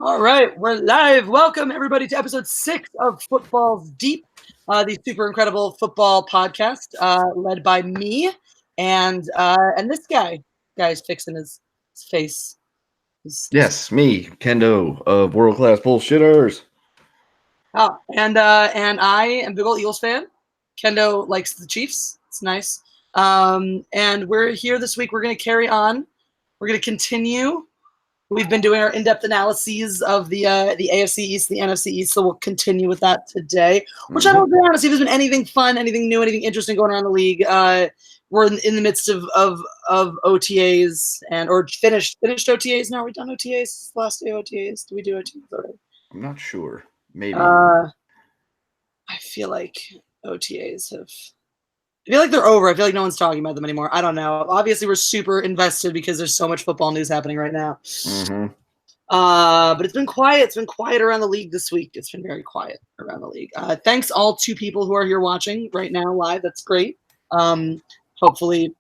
All right, we're live. Welcome everybody to episode 6 of Football's Deep, the super incredible football podcast led by me and this guy. Guy's fixing his face. Yes, me, Kendo of World Class Bullshitters. And I am a big old Eagles fan. Kendo likes the Chiefs. It's nice. And we're here this week. We're going to carry on. We're going to continue. We've been doing our in-depth analyses of the AFC East, the NFC East, so we'll continue with that today. Which I don't know, honestly, if there's been anything fun, anything new, anything interesting going around the league. We're in the midst of OTAs or finished OTAs now. Are we done OTAs? Last day of OTAs? Do we do OTAs already? I'm not sure. Maybe. I feel like OTAs have. I feel like they're over. I feel like no one's talking about them anymore. I don't know. Obviously, we're super invested because there's so much football news happening right now. But it's been quiet. It's been quiet around the league this week. It's been very quiet around the league. Thanks all two people who are here watching right now live. That's great. Hopefully,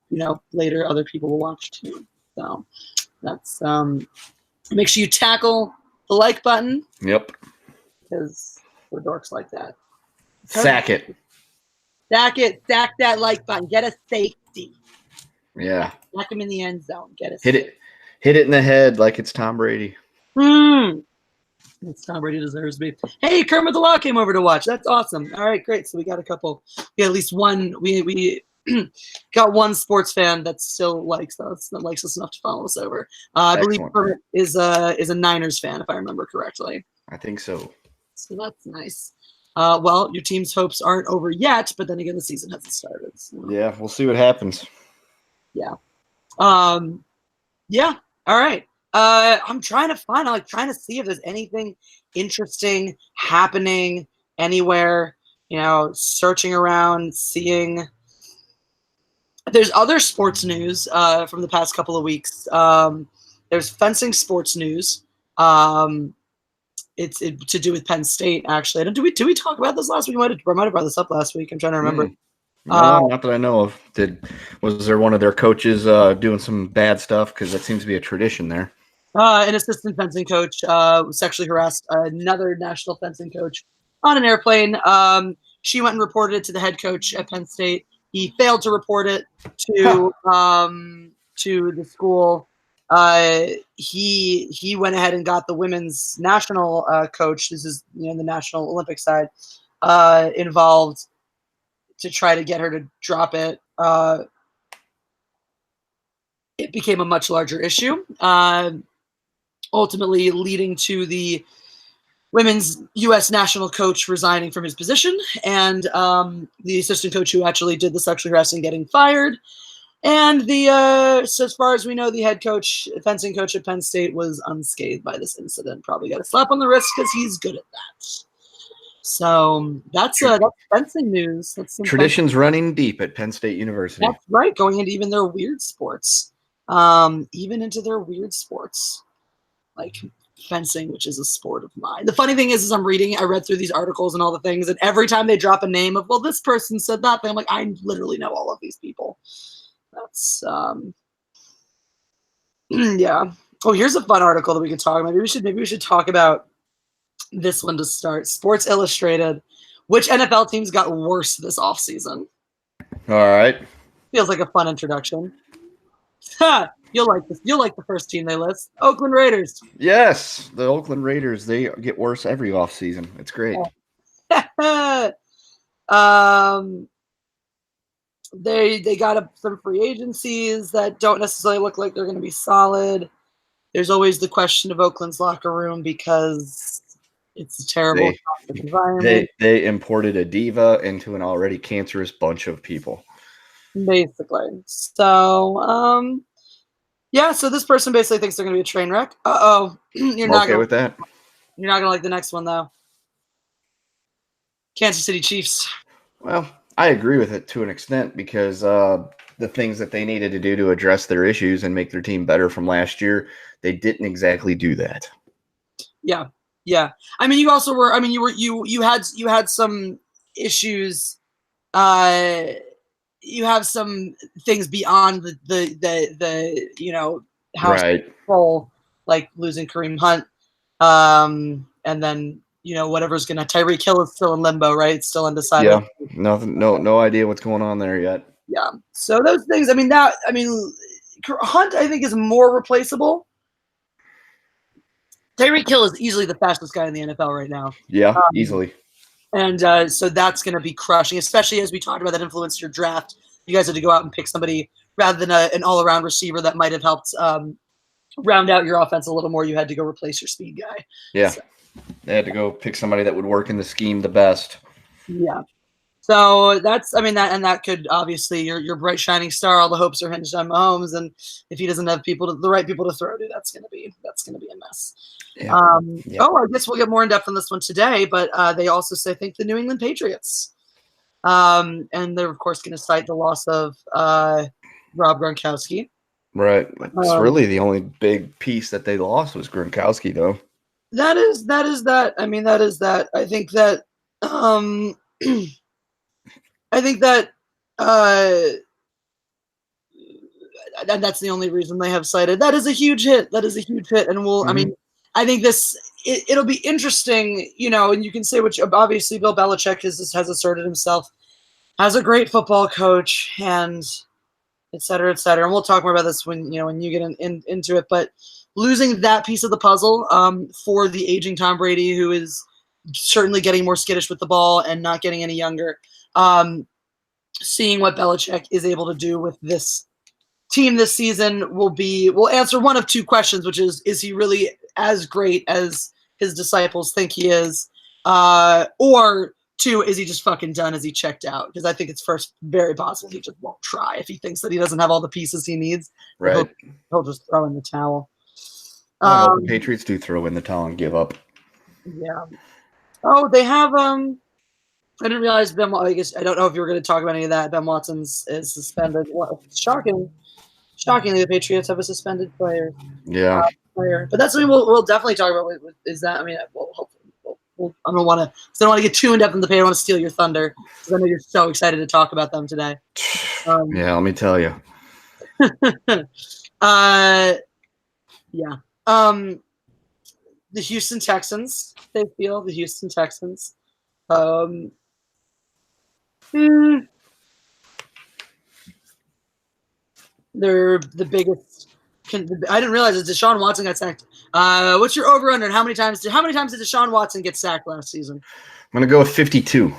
later other people will watch too. So that's make sure you tackle the like button. Yep. Because we're dorks like that. Sack it. Sack that like button. Get a safety. Yeah. Knock him in the end zone. Get a hit it in the head like it's Tom Brady. It's Tom Brady deserves to be. Hey, Kermit the Law came over to watch. That's awesome. All right, great. So we got a couple. We got at least one. We got one sports fan that still likes us, that likes us enough to follow us over. I believe Kermit is a Niners fan, if I remember correctly. I think so. So that's nice. Well, your team's hopes aren't over yet, but then again, the season hasn't started. So. Yeah, we'll see what happens. Yeah. Yeah. All right. I'm trying to see if there's anything interesting happening anywhere. Searching around, seeing. There's other sports news from the past couple of weeks. There's fencing sports news. It's to do with Penn State, actually. Did we talk about this last week? I might have brought this up last week. I'm trying to remember. No, not that I know of. Was there one of their coaches doing some bad stuff? Because that seems to be a tradition there. An assistant fencing coach sexually harassed another national fencing coach on an airplane. She went and reported it to the head coach at Penn State. He failed to report it to the school. He went ahead and got the women's national coach. This is the National Olympic side involved to try to get her to drop it. It became a much larger issue, ultimately leading to the women's U.S. national coach resigning from his position, and the assistant coach who actually did the sexual harassing getting fired. And so as far as we know, the head coach, fencing coach at Penn State, was unscathed by this incident. Probably got a slap on the wrist because he's good at that. So that's fencing news. That's some traditions running deep at Penn State University. That's right, going into even their weird sports, like fencing, which is a sport of mine. The funny thing is I read through these articles and all the things, and every time they drop a name of, well, this person said that thing, I'm like, I literally know all of these people. That's yeah. Oh, here's a fun article that we could talk about. Maybe we should talk about this one to start. Sports Illustrated. Which NFL teams got worse this offseason? All right. Feels like a fun introduction. You'll like this. You'll like the first team they list. Oakland Raiders. Yes, the Oakland Raiders. They get worse every offseason. It's great. They got some free agencies that don't necessarily look like they're going to be solid. There's always the question of Oakland's locker room because it's a terrible environment. They imported a diva into an already cancerous bunch of people. Basically. So, yeah, so this person basically thinks they're going to be a train wreck. Uh-oh. You're not okay with that. You're not going to like the next one, though. Kansas City Chiefs. Well, I agree with it to an extent because the things that they needed to do to address their issues and make their team better from last year, they didn't exactly do that. Yeah. Yeah. I mean, you also were, I mean, you had some issues. You have some things beyond the house control, like losing Kareem Hunt. And then whatever's gonna Tyreek Hill is still in limbo, right? It's still undecided. Yeah, nothing, no idea what's going on there yet. Yeah. So those things. Hunt I think is more replaceable. Tyreek Hill is easily the fastest guy in the NFL right now. Yeah, easily. And so that's going to be crushing, especially as we talked about that influenced your draft. You guys had to go out and pick somebody rather than an all-around receiver that might have helped round out your offense a little more. You had to go replace your speed guy. Yeah, so they had to go pick somebody that would work in the scheme the best. Yeah. So that could obviously your bright shining star. All the hopes are hinged on Mahomes, and if he doesn't have the right people to throw to, that's gonna be a mess. Yeah. Oh, I guess we'll get more in depth on this one today, but they also say think the New England Patriots, and they're of course going to cite the loss of Rob Gronkowski. Right. It's really the only big piece that they lost was Gronkowski, though. That is that. I mean, that is that. I think that. I think that. And that's the only reason they have cited. That is a huge hit. That is a huge hit, and we'll. Mm-hmm. I mean, I think it'll be interesting, and you can say which obviously Bill Belichick has asserted himself as a great football coach, and et cetera, and we'll talk more about this when you get into it. But losing that piece of the puzzle for the aging Tom Brady, who is certainly getting more skittish with the ball and not getting any younger, seeing what Belichick is able to do with this team this season will answer one of two questions, which is he really as great as his disciples think he is, or two, is he just fucking done? Is he checked out? Because I think it's first very possible he just won't try if he thinks that he doesn't have all the pieces he needs. Right. He'll just throw in the towel. The Patriots do throw in the towel and give up. Yeah. Oh, they have I didn't realize Ben. I guess I don't know if you were going to talk about any of that. Ben Watson is suspended. Shockingly, the Patriots have a suspended player. Yeah. But that's something we'll definitely talk about. Is that? I mean, I don't want to get too in depth in the pay. I don't want to steal your thunder because I know you're so excited to talk about them today. Yeah, let me tell you. Yeah. The Houston Texans. They feel the Houston Texans. They're the biggest. I didn't realize that Deshaun Watson got sacked. What's your over/under? How many times did Deshaun Watson get sacked last season? I'm gonna go with 52.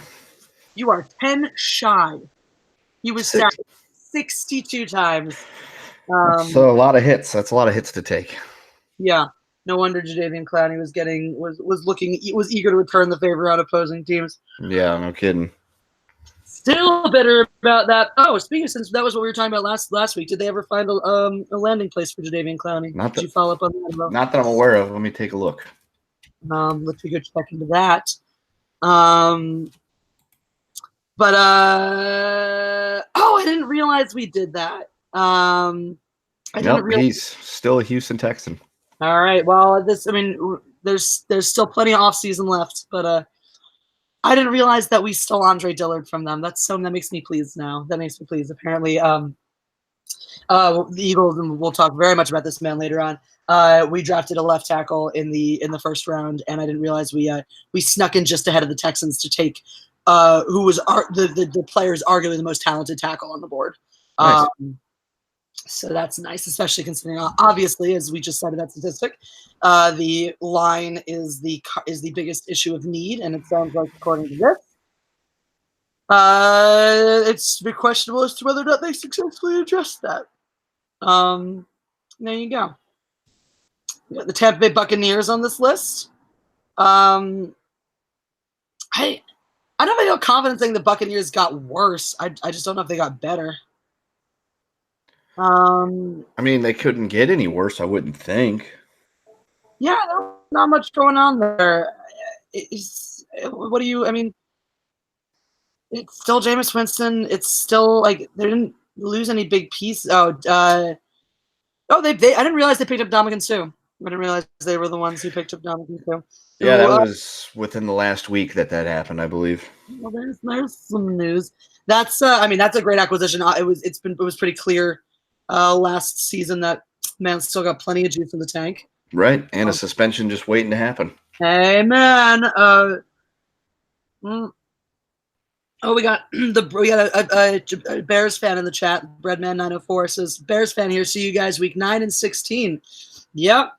You are 10 shy. He was sacked 62 times. So a lot of hits. That's a lot of hits to take. Yeah. No wonder Jadeveon Clowney was eager to return the favor on opposing teams. Yeah, no kidding. Still bitter about that. Oh, speaking of, since that was what we were talking about last week, did they ever find a landing place for Jadeveon Clowney? Did you follow up on that? Not that I'm aware of. Let me take a look. Let's go check into that. I didn't realize we did that. He's still a Houston Texan. All right. Well, there's still plenty of off season left, but I didn't realize that we stole Andre Dillard from them. That makes me pleased now. That makes me pleased. Apparently, the Eagles, and we'll talk very much about this man later on. We drafted a left tackle in the first round, and I didn't realize we snuck in just ahead of the Texans to take who was the players arguably the most talented tackle on the board. Nice. So that's nice, especially considering obviously, as we just cited that statistic, the line is the biggest issue of need, and it sounds like according to this, it's a bit questionable as to whether or not they successfully addressed that. There you go. We got the Tampa Bay Buccaneers on this list. I don't know if I feel confident saying the Buccaneers got worse. I just don't know if they got better. I mean, they couldn't get any worse, I wouldn't think. Yeah, there's not much going on there. It's still Jameis Winston. It's still like they didn't lose any big pieces. I didn't realize they picked up Ndamukong Suh. I didn't realize they were the ones who picked up Ndamukong Suh. Yeah, that was within the last week that happened, I believe. Well, there's some news. That's a great acquisition. It was pretty clear last season that man's still got plenty of juice in the tank. Right, and a suspension just waiting to happen. Amen. We got a Bears fan in the chat. Breadman904 says Bears fan here. See you guys week 9 and 16. Yep,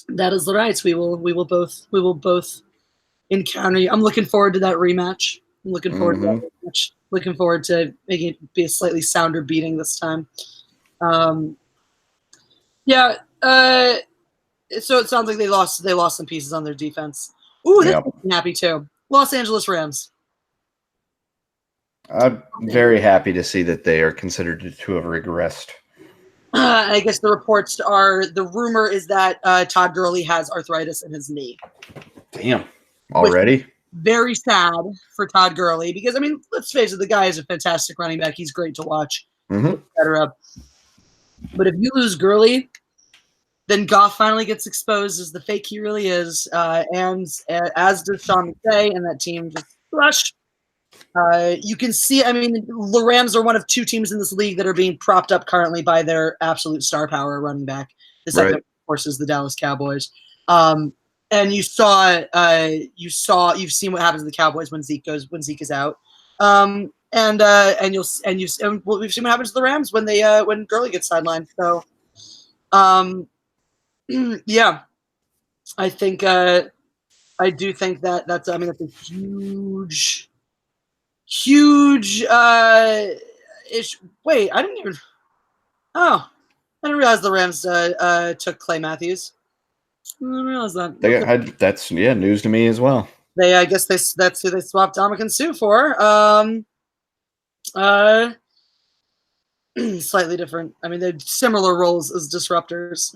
that is right. We will both encounter you. I'm looking forward to that rematch. I'm looking forward to that rematch. Looking forward to making it be a slightly sounder beating this time. Yeah. So it sounds like they lost some pieces on their defense. Ooh, this makes me happy too. Los Angeles Rams. I'm very happy to see that they are considered to have regressed. I guess the rumor is that Todd Gurley has arthritis in his knee. Damn. Already? Very sad for Todd Gurley because, I mean, let's face it, the guy is a fantastic running back. He's great to watch, etc. But if you lose Gurley, then Goff finally gets exposed as the fake he really is. And as does Sean McVay and that team just crushed. You can see, I mean, the Rams are one of 2 teams in this league that are being propped up currently by their absolute star power running back. The second, of course, is the Dallas Cowboys. And you've seen what happens to the Cowboys when Zeke is out. We've seen what happens to the Rams when Gurley gets sidelined. So, yeah, I do think that's a huge issue. Wait, I didn't realize the Rams took Clay Matthews. I didn't realize that. That's news to me as well. I guess that's who they swapped Dominican Sue for. Slightly different. I mean, they're similar roles as disruptors.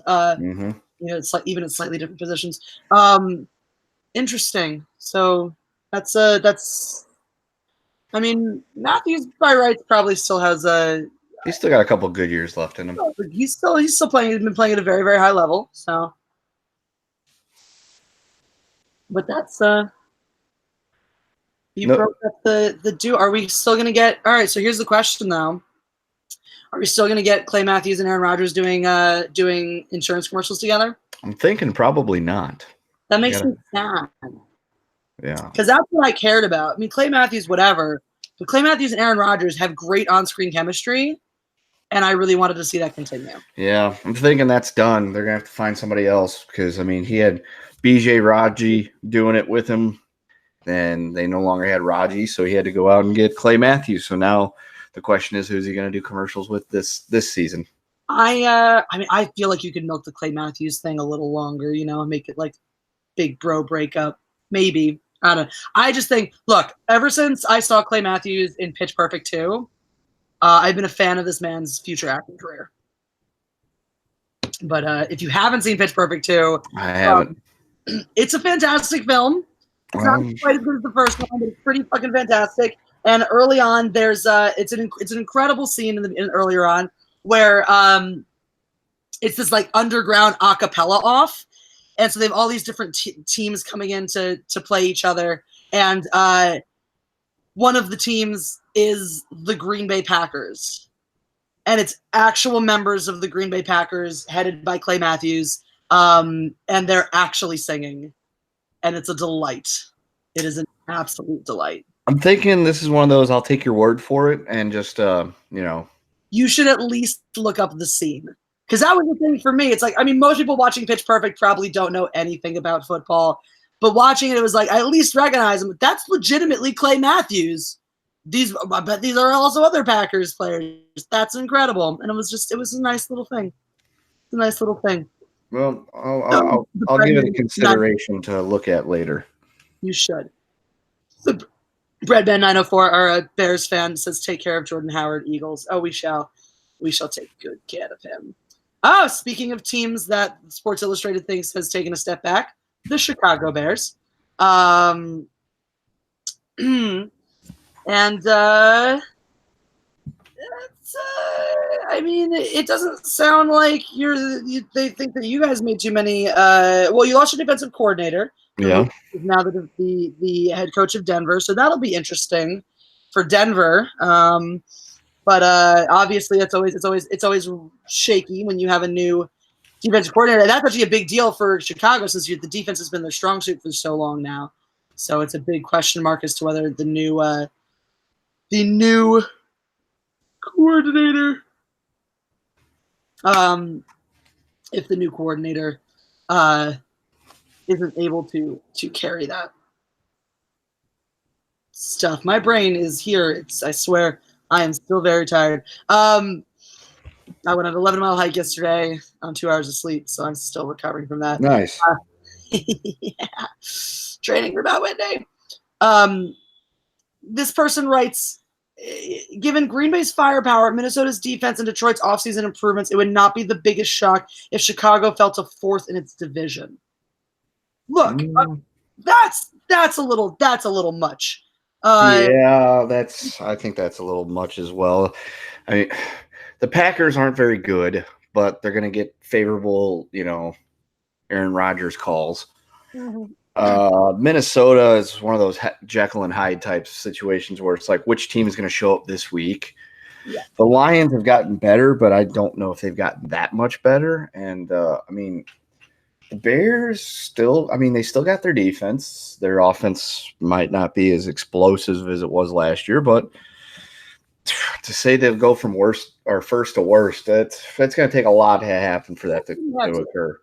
It's like even in slightly different positions. Interesting. So that's. I mean, Matthews by rights probably still has He's still got a couple good years left in him. He's still playing. He's been playing at a very, very high level. So, but that's you broke up the do. Are we still gonna get? All right. So here's the question though. Are we still gonna get Clay Matthews and Aaron Rodgers doing insurance commercials together? I'm thinking probably not. That makes me sad. Yeah. Because that's what I cared about. I mean, Clay Matthews, whatever. But Clay Matthews and Aaron Rodgers have great on-screen chemistry, and I really wanted to see that continue. Yeah, I'm thinking that's done. They're going to have to find somebody else because, I mean, he had BJ Raji doing it with him, and they no longer had Raji, so he had to go out and get Clay Matthews. So now the question is, who's he going to do commercials with this season? I mean, I feel like you could milk the Clay Matthews thing a little longer, make it like big bro breakup. Maybe. I don't know. I just think, look, ever since I saw Clay Matthews in Pitch Perfect 2, I've been a fan of this man's future acting career. But if you haven't seen Pitch Perfect 2, I haven't. It's a fantastic film. It's not quite as good as the first one, but it's pretty fucking fantastic. And early on, there's it's an incredible scene earlier on where it's this like underground a cappella off. And so they have all these different teams coming in to play each other. And one of the teams is the Green Bay Packers. And it's actual members of the Green Bay Packers headed by Clay Matthews. And they're actually singing. And it's a delight. It is an absolute delight. I'm thinking this is one of those, I'll take your word for it. And just, You should at least look up the scene. Because that was the thing for me. It's like, I mean, most people watching Pitch Perfect probably don't know anything about football. But watching it was like, I at least recognize him. That's legitimately Clay Matthews. I bet these are also other Packers players. That's incredible. And it was a nice little thing. It's a nice little thing. Well, I'll give it a consideration to look at later. You should. The Breadman904, our Bears fan, says, take care of Jordan Howard, Eagles. Oh, we shall. We shall take good care of him. Oh, speaking of teams that Sports Illustrated thinks has taken a step back, the Chicago Bears. And I mean, it doesn't sound like they think that you guys made too many. Well, you lost your defensive coordinator. Yeah. Now the head coach of Denver, so that'll be interesting for Denver. But obviously, it's always shaky when you have a new defensive coordinator. That's actually a big deal for Chicago since the defense has been their strong suit for so long now. So it's a big question mark as to whether the new coordinator, if the new coordinator isn't able to carry that stuff. My brain is here. I swear I am still very tired. I went on an 11-mile hike yesterday on 2 hours of sleep, so I'm still recovering from that. Nice. Yeah. Training for about Wednesday. This person writes, given Green Bay's firepower, Minnesota's defense, and Detroit's offseason improvements, it would not be the biggest shock if Chicago fell to fourth in its division. Look, that's a little much. Yeah, I think that's a little much as well. I mean, the Packers aren't very good, but they're going to get favorable, Aaron Rodgers calls. Mm-hmm. Minnesota is one of those Jekyll and Hyde type situations where it's like, which team is going to show up this week? Yeah. The Lions have gotten better, but I don't know if they've gotten that much better. And, the Bears they still got their defense. Their offense might not be as explosive as it was last year, but to say they'll go from first to worst, that's going to take a lot to happen for that to occur.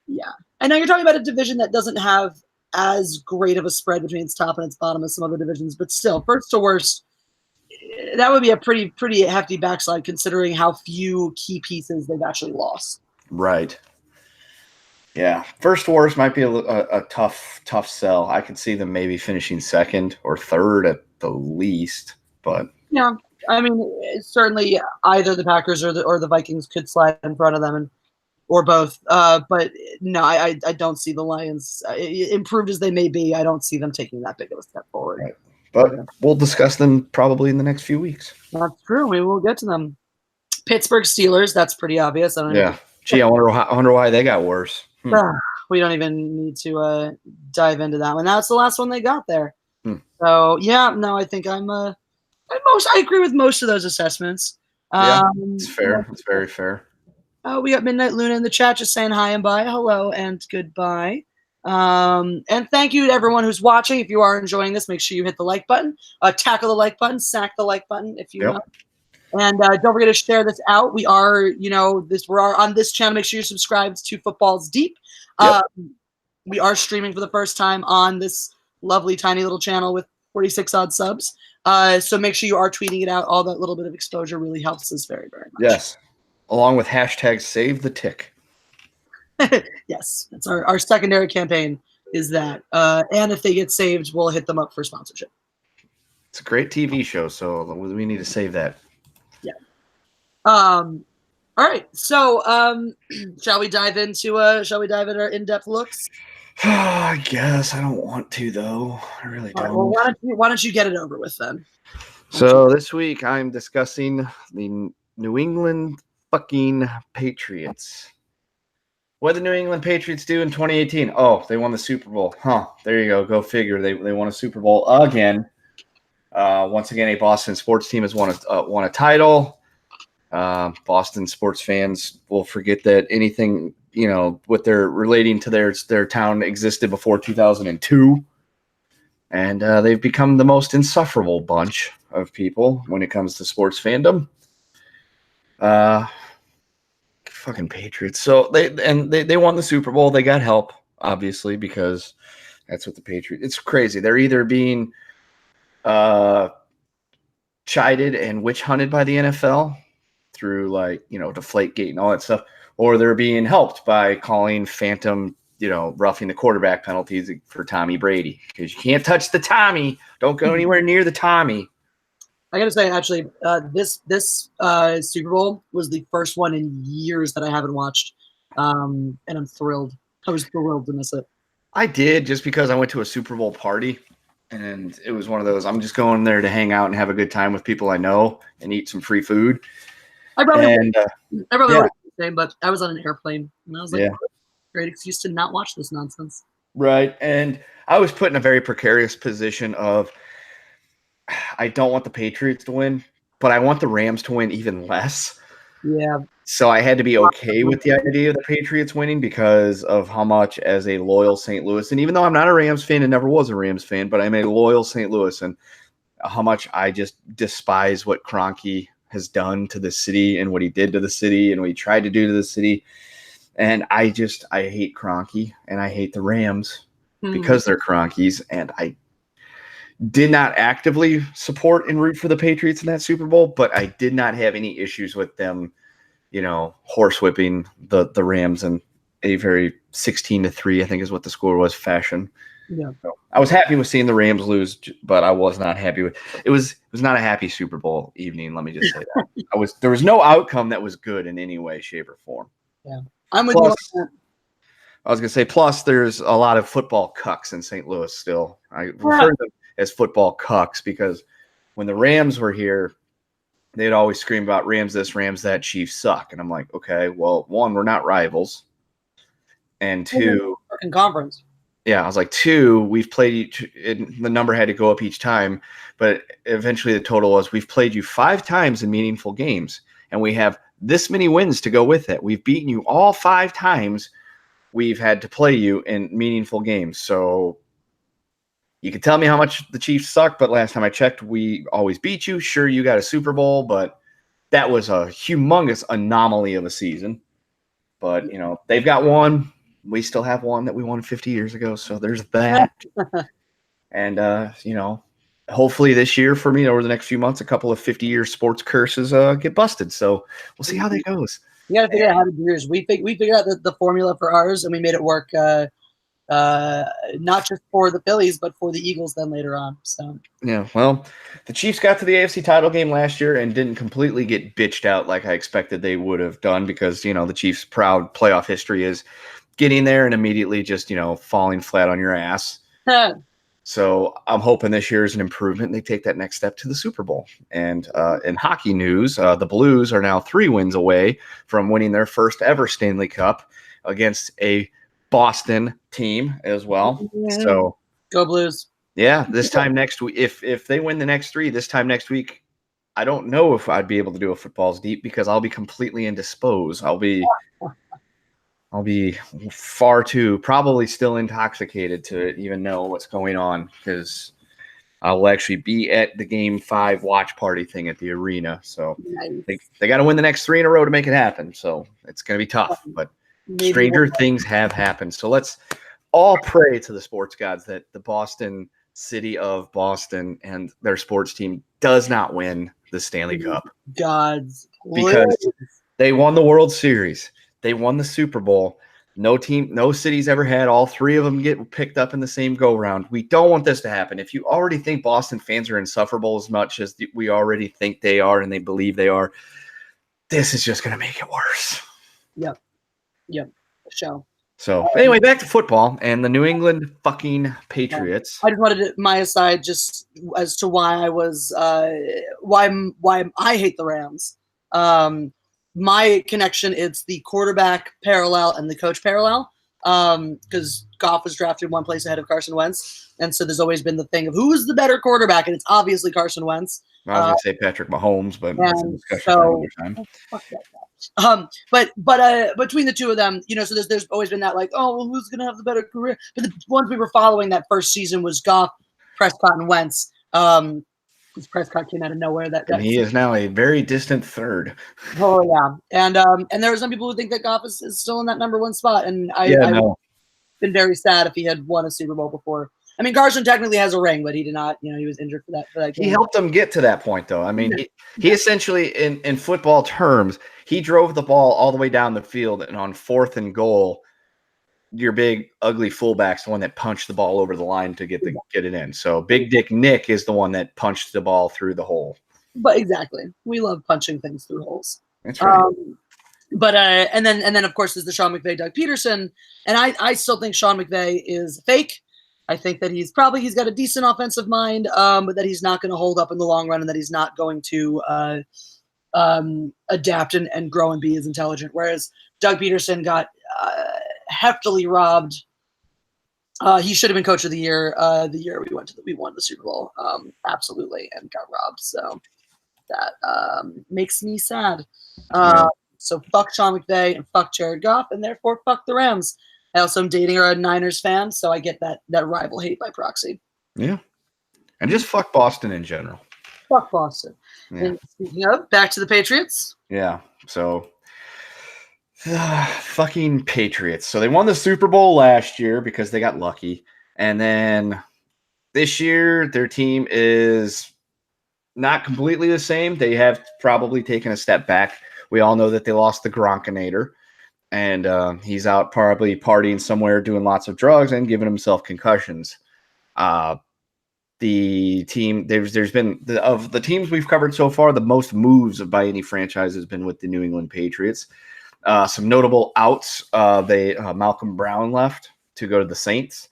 Yeah. And now you're talking about a division that doesn't have as great of a spread between its top and its bottom as some other divisions, but still, first to worst, that would be a pretty hefty backslide considering how few key pieces they've actually lost. Right. Yeah, first to worst might be a tough sell. I could see them maybe finishing second or third at the least, but yeah, certainly either the Packers or the Vikings could slide in front of them, or both. But no, I don't see the Lions, improved as they may be. I don't see them taking that big of a step forward. Right. But we'll discuss them probably in the next few weeks. That's true. We will get to them. Pittsburgh Steelers. That's pretty obvious. Gee, I wonder why they got worse. We don't even need to dive into that one. That's the last one they got there. So yeah, no, I think I agree with most of those assessments. Yeah, it's fair. It's very fair. We got Midnight Luna in the chat just saying hi and bye, hello and goodbye. And thank you to everyone who's watching. If you are enjoying this, make sure you hit the like button, tackle the like button, sack the like button if you want. And don't forget to share this out. We are, we're on this channel. Make sure you're subscribed to Footballs Deep. We are streaming for the first time on this lovely tiny little channel with 46 odd subs. So make sure you are tweeting it out. All that little bit of exposure really helps us very, very much. Yes. Along with hashtag save the tick. Yes. That's our secondary campaign is that. And if they get saved, we'll hit them up for sponsorship. It's a great TV show, so we need to save that. Yeah. All right. So shall we dive into our in-depth looks? I guess I don't want to, though. I really don't. Right, well, why don't you get it over with then? So this week I'm discussing the New England fucking Patriots. What did the New England Patriots do in 2018? Oh, they won the Super Bowl. Huh. There you go. Go figure. They won a Super Bowl again. Once again, a Boston sports team has won a title. Boston sports fans will forget that anything, what they're relating to their town existed before 2002. And they've become the most insufferable bunch of people when it comes to sports fandom. Fucking Patriots. So they won the Super Bowl. They got help, obviously, because that's what the Patriots. It's crazy. They're either being chided and witch hunted by the NFL through Deflategate and all that stuff, or they're being helped by calling phantom, roughing the quarterback penalties for Tommy Brady, because you can't touch the Tommy. Don't go anywhere near the Tommy. I got to say, actually, this Super Bowl was the first one in years that I haven't watched, and I'm thrilled. I was thrilled to miss it. I did, just because I went to a Super Bowl party, and it was one of those, I'm just going there to hang out and have a good time with people I know and eat some free food. I probably would have the same, but I was on an airplane, and I was like, great excuse to not watch this nonsense. Right, and I was put in a very precarious position of, I don't want the Patriots to win, but I want the Rams to win even less. Yeah. So I had to be okay with the idea of the Patriots winning because of how much, as a loyal St. Louis, and even though I'm not a Rams fan and never was a Rams fan, but I'm a loyal St. Louis, and how much I just despise what Kroenke has done to the city and what he did to the city and what he tried to do to the city. And I hate Kroenke and I hate the Rams because they're Kroenkes, and I did not actively support and root for the Patriots in that Super Bowl, but I did not have any issues with them, horsewhipping the Rams in a very 16-3, I think is what the score was, fashion. Yeah. So I was happy with seeing the Rams lose, but I was not happy with it. Was not a happy Super Bowl evening. Let me just say that. There was no outcome that was good in any way, shape, or form. Yeah, I'm with you on that. I was going to say, plus there's a lot of football cucks in St. Louis still. I refer to them as football cucks because when the Rams were here, they'd always scream about Rams this, Rams that, Chiefs suck. And I'm like, okay, well, one, we're not rivals. And two, in conference. Yeah, I was like, two, we've played the number had to go up each time, but eventually the total was we've played you 5 times in meaningful games, and we have this many wins to go with it. We've beaten you all 5 times we've had to play you in meaningful games. So you can tell me how much the Chiefs suck, but last time I checked, we always beat you. Sure, you got a Super Bowl, but that was a humongous anomaly of a season. But, they've got one. We still have one that we won 50 years ago, so there's that. And, hopefully this year for me, over the next few months, a couple of 50-year sports curses get busted. So we'll see how that goes. You got to figure out how to do yours. We figured out the formula for ours, and we made it work not just for the Phillies, but for the Eagles then later on. So yeah, well, the Chiefs got to the AFC title game last year and didn't completely get bitched out like I expected they would have done because, the Chiefs' proud playoff history is getting there and immediately just, falling flat on your ass. So I'm hoping this year is an improvement. They take that next step to the Super Bowl. And in hockey news, the Blues are now 3 wins away from winning their first ever Stanley Cup against a Boston team as well. So go Blues. Yeah, this time next week, if they win the next 3, this time next week, I don't know if I'd be able to do a Footballs Deep because I'll be completely indisposed. I'll be far too probably still intoxicated to even know what's going on because I will actually be at the Game 5 watch party thing at the arena. So nice. they got to win the next 3 in a row to make it happen. So it's going to be tough, but stranger things have happened. So let's all pray to the sports gods that the Boston city of Boston and their sports team does not win the Stanley Cup. Gods. Because they won the World Series. They won the Super Bowl. No city's ever had all 3 of them get picked up in the same go-round. We don't want this to happen. If you already think Boston fans are insufferable as much as we already think they are and they believe they are, this is just going to make it worse. Yep. Show. So anyway, back to football and the New England fucking Patriots. I just wanted my aside just as to why I was why I hate the Rams. My connection, it's the quarterback parallel and the coach parallel. Because Goff was drafted one place ahead of Carson Wentz, and so there's always been the thing of who is the better quarterback, and it's obviously Carson Wentz. I was going to say Patrick Mahomes, but that's a discussion for another time. Fuck that guy. But between the two of them, so there's always been that like, oh, well, who's gonna have the better career? But the ones we were following that first season was Goff, Prescott, and Wentz. Because Prescott came out of nowhere. And he is now a very distant third. Oh yeah, and there are some people who think that Goff is still in that number 1 spot, and I've been very sad if he had won a Super Bowl before. I mean, Carson technically has a ring, but he did not. He was injured for that game. He helped them get to that point, though. I mean, he essentially, in football terms, he drove the ball all the way down the field, and on 4th and goal, your big, ugly fullback's the one that punched the ball over the line to get it in. So Big Dick Nick is the one that punched the ball through the hole. But exactly. We love punching things through holes. That's right. But and then of course there's the Sean McVay, Doug Peterson. And I still think Sean McVay is fake. I think that he's got a decent offensive mind, but that he's not going to hold up in the long run and that he's not going to adapt and grow and be as intelligent. Whereas Doug Peterson got heftily robbed. He should have been coach of the year. The year we won the Super Bowl, absolutely, and got robbed. So that makes me sad. So fuck Sean McVay and fuck Jared Goff, and therefore fuck the Rams. I also am dating a Niners fan, so I get that rival hate by proxy. Yeah. And just fuck Boston in general. Fuck Boston. Yeah. And speaking of, back to the Patriots. Yeah. So fucking Patriots. So they won the Super Bowl last year because they got lucky. And then this year, their team is not completely the same. They have probably taken a step back. We all know that they lost the Gronkinator. And he's out probably partying somewhere, doing lots of drugs and giving himself concussions. The team there's been of the teams we've covered so far, the most moves by any franchise has been with the New England Patriots. Some notable outs: Malcolm Brown left to go to the Saints.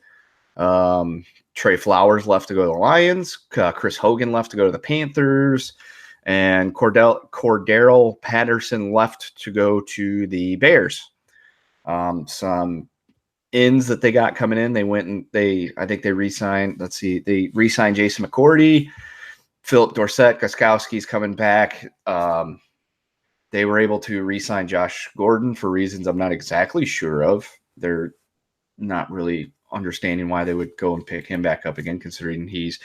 Trey Flowers left to go to the Lions. Chris Hogan left to go to the Panthers, and Cordero Patterson left to go to the Bears. Some ends that they got coming in. They went and I think they re-signed. Let's see, they re-signed Jason McCourty, Philip Dorsett, Gostkowski's coming back. They were able to re-sign Josh Gordon for reasons I'm not exactly sure of. They're not really understanding why they would go and pick him back up again, considering he's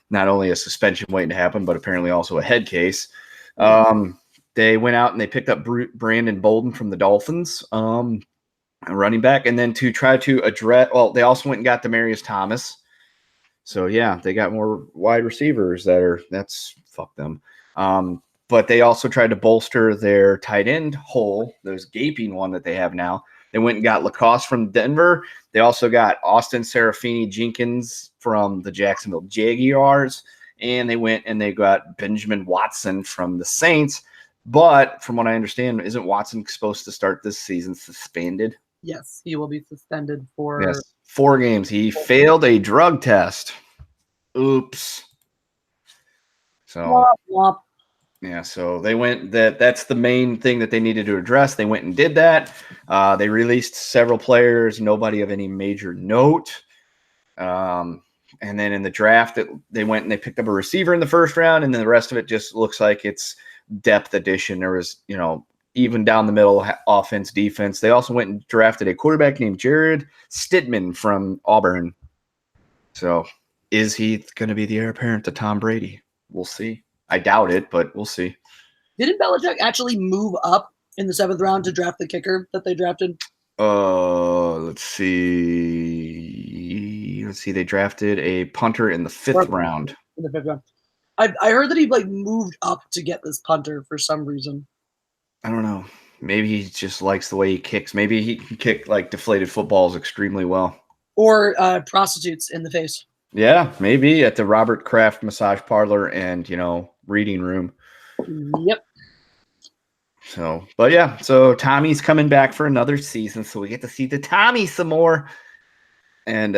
not only a suspension waiting to happen, but apparently also a head case. They went out and they picked up Brandon Bolden from the Dolphins. Running back, and then to try to address, they also went and got Demaryius Thomas. So yeah, they got more wide receivers that's fuck them. But they also tried to bolster their tight end hole, those gaping one that they have now. They went and got Lacoste from Denver. They also got Austin Serafini Jenkins from the Jacksonville Jaguars, and they went and they got Benjamin Watson from the Saints. But from what I understand, isn't Watson supposed to start this season suspended? Yes, he will be suspended for 4 games. He failed a drug test. Oops. So womp, womp. yeah, so they went that's the main thing that they needed to address. They went and did that. They released several players, nobody of any major note. And then in the draft, they went and they picked up a receiver in the first round, and then the rest of it just looks like it's depth addition. There was, even down the middle, offense, defense. They also went and drafted a quarterback named Jared Stidman from Auburn. So is he going to be the heir apparent to Tom Brady? We'll see. I doubt it, but we'll see. Didn't Belichick actually move up in the 7th round to draft the kicker that they drafted? Let's see. They drafted a punter in the 5th round. In the 5th round. I heard that he moved up to get this punter for some reason. I don't know. Maybe he just likes the way he kicks. Maybe he can kick deflated footballs extremely well. Or prostitutes in the face. Yeah, maybe at the Robert Kraft massage parlor and, reading room. Yep. So, but yeah, so Tommy's coming back for another season, so we get to see the Tommy some more. And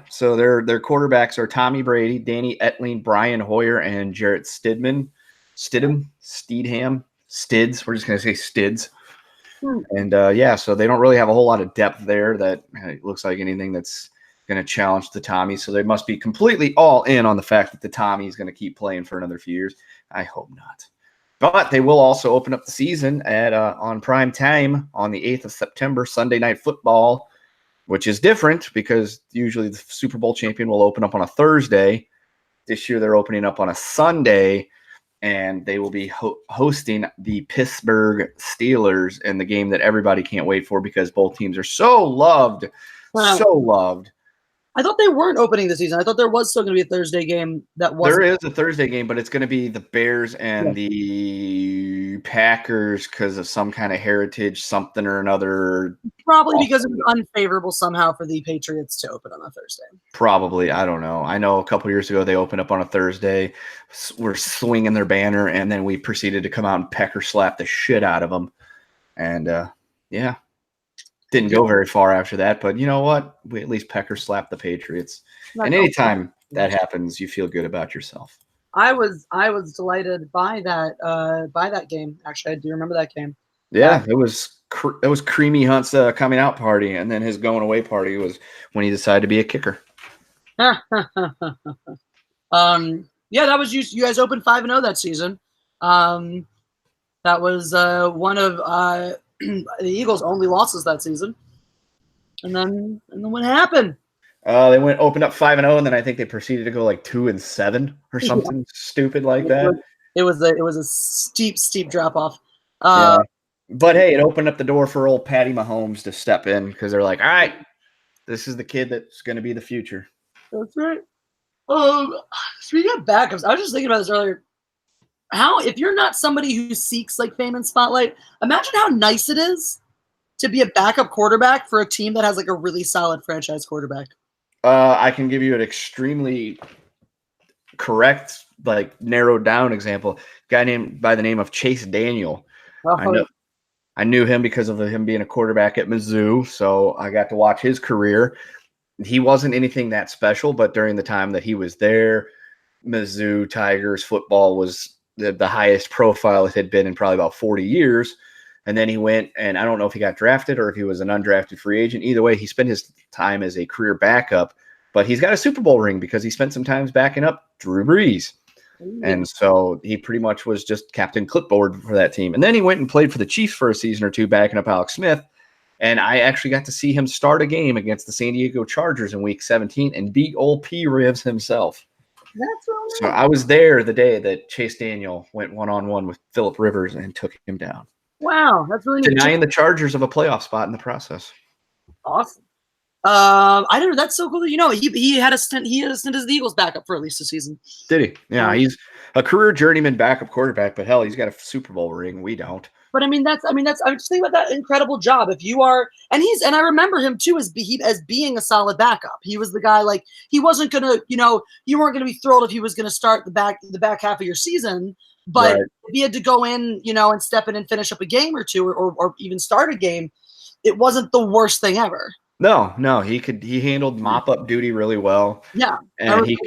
so their quarterbacks are Tommy Brady, Danny Etling, Brian Hoyer, and Jarrett Stidham. Stids. We're just going to say Stids. And so they don't really have a whole lot of depth there that looks like anything that's going to challenge the Tommy. So they must be completely all in on the fact that the Tommy is going to keep playing for another few years. I hope not. But they will also open up the season on prime time on the 8th of September, Sunday Night Football, which is different because usually the Super Bowl champion will open up on a Thursday. This year they're opening up on a Sunday, and they will be hosting the Pittsburgh Steelers in the game that everybody can't wait for because both teams are so loved. Wow. So loved. I thought they weren't opening the season. I thought there was still going to be a Thursday game that was. There is a Thursday game, but it's going to be the Bears and the Packers because of some kind of heritage, something or another. Probably because it was unfavorable somehow for the Patriots to open on a Thursday. Probably. I don't know. I know a couple years ago they opened up on a Thursday. We're swinging their banner, and then we proceeded to come out and pecker slap the shit out of them. And, didn't go very far after that, but you know what? We at least pecker slapped the Patriots. And anytime that happens, you feel good about yourself. I was delighted by that game. Actually, I do remember that game. Yeah, it was Creamy Hunt's coming out party, and then his going away party was when he decided to be a kicker. Yeah, that was you guys opened 5-0 that season. That was one of the Eagles' only losses that season. And then what happened? They opened up 5-0, and then I think they proceeded to go like 2-7 or something stupid like that. It was a steep drop off. Yeah, but hey, it opened up the door for old Patty Mahomes to step in because they're like, all right, this is the kid that's going to be the future. That's right. Speaking of backups, I was just thinking about this earlier. If you're not somebody who seeks like fame and spotlight, imagine how nice it is to be a backup quarterback for a team that has like a really solid franchise quarterback. I can give you an extremely correct, like narrowed down example. A guy named by the name of Chase Daniel. I knew him because of him being a quarterback at Mizzou, so I got to watch his career. He wasn't anything that special, but during the time that he was there, Mizzou Tigers football was the highest profile it had been in probably about 40 years. And then he went, and I don't know if he got drafted or if he was an undrafted free agent. Either way, he spent his time as a career backup, but he's got a Super Bowl ring because he spent some time backing up Drew Brees. And so he pretty much was just captain clipboard for that team. And then he went and played for the Chiefs for a season or two, backing up Alex Smith. And I actually got to see him start a game against the San Diego Chargers in Week 17 and beat old P. Rivs himself. That's right. So I was there the day that Chase Daniel went one-on-one with Phillip Rivers and took him down. Wow, that's really denying the Chargers of a playoff spot in the process. Awesome. I don't know. That's so cool that he had a stint. He had a stint as the Eagles backup for at least a season. Did he? Yeah, he's a career journeyman backup quarterback, but hell, he's got a Super Bowl ring. We don't. But I'm just thinking about that incredible job. If you are, and I remember him too as being a solid backup. He was the guy, like, he wasn't gonna, you weren't gonna be thrilled if he was gonna start the back half of your season. But Right. if he had to go in, and step in and finish up a game or two, or even start a game, it wasn't the worst thing ever. No, he handled mop up duty really well. Yeah. And you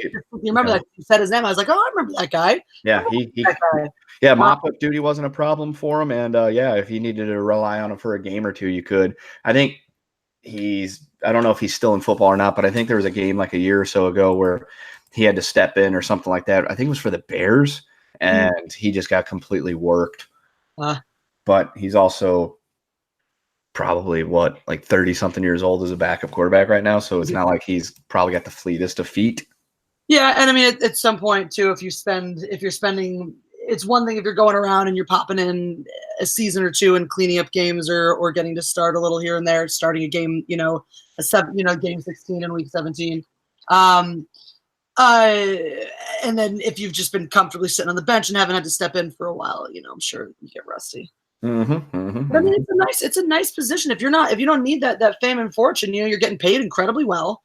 remember that you said his name. I was like, oh, I remember that guy. Yeah, mop up duty wasn't a problem for him. And if you needed to rely on him for a game or two, you could. I think I don't know if he's still in football or not, but I think there was a game like a year or so ago where he had to step in or something like that. I think it was for the Bears, and he just got completely worked. But he's also probably like 30 something years old as a backup quarterback right now. So it's not like he's probably got the fleetest of feet. Yeah. And I mean, at some point too, if you're spending, it's one thing if you're going around and you're popping in a season or two and cleaning up games or getting to start a little here and there, starting a game, game 16 in week 17. And then if you've just been comfortably sitting on the bench and haven't had to step in for a while, I'm sure you get rusty. But I mean, it's a nice position. If you don't need that fame and fortune, you're getting paid incredibly well.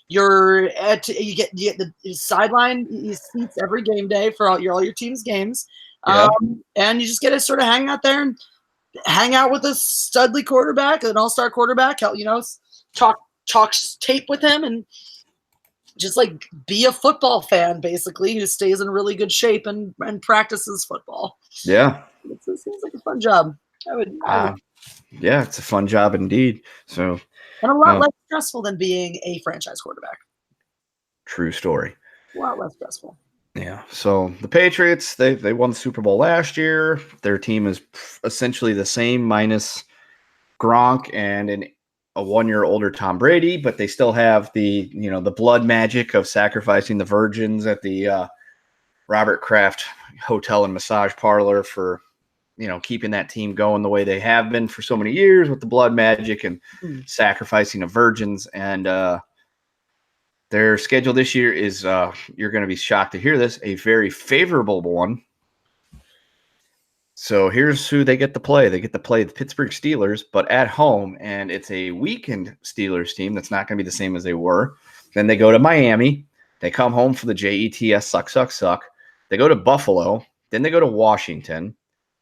You get the sideline seats every game day for all your team's games. And you just get to sort of hang out there and hang out with a studly quarterback, an all-star quarterback, talk tape with him and just like be a football fan, basically, who stays in really good shape and practices football. Yeah. It seems like a fun job. Yeah, it's a fun job indeed. So, and a lot less stressful than being a franchise quarterback. True story. A lot less stressful. Yeah. So the Patriots, they won the Super Bowl last year. Their team is essentially the same minus Gronk and a 1 year older Tom Brady, but they still have the blood magic of sacrificing the virgins at the Robert Kraft Hotel and Massage Parlor for keeping that team going the way they have been for so many years with the blood magic and sacrificing of virgins. And their schedule this year is, you're going to be shocked to hear this, a very favorable one. So here's who they get to play. They get to play the Pittsburgh Steelers, but at home, and it's a weakened Steelers team that's not going to be the same as they were. Then they go to Miami. They come home for the JETS suck. They go to Buffalo. Then they go to Washington.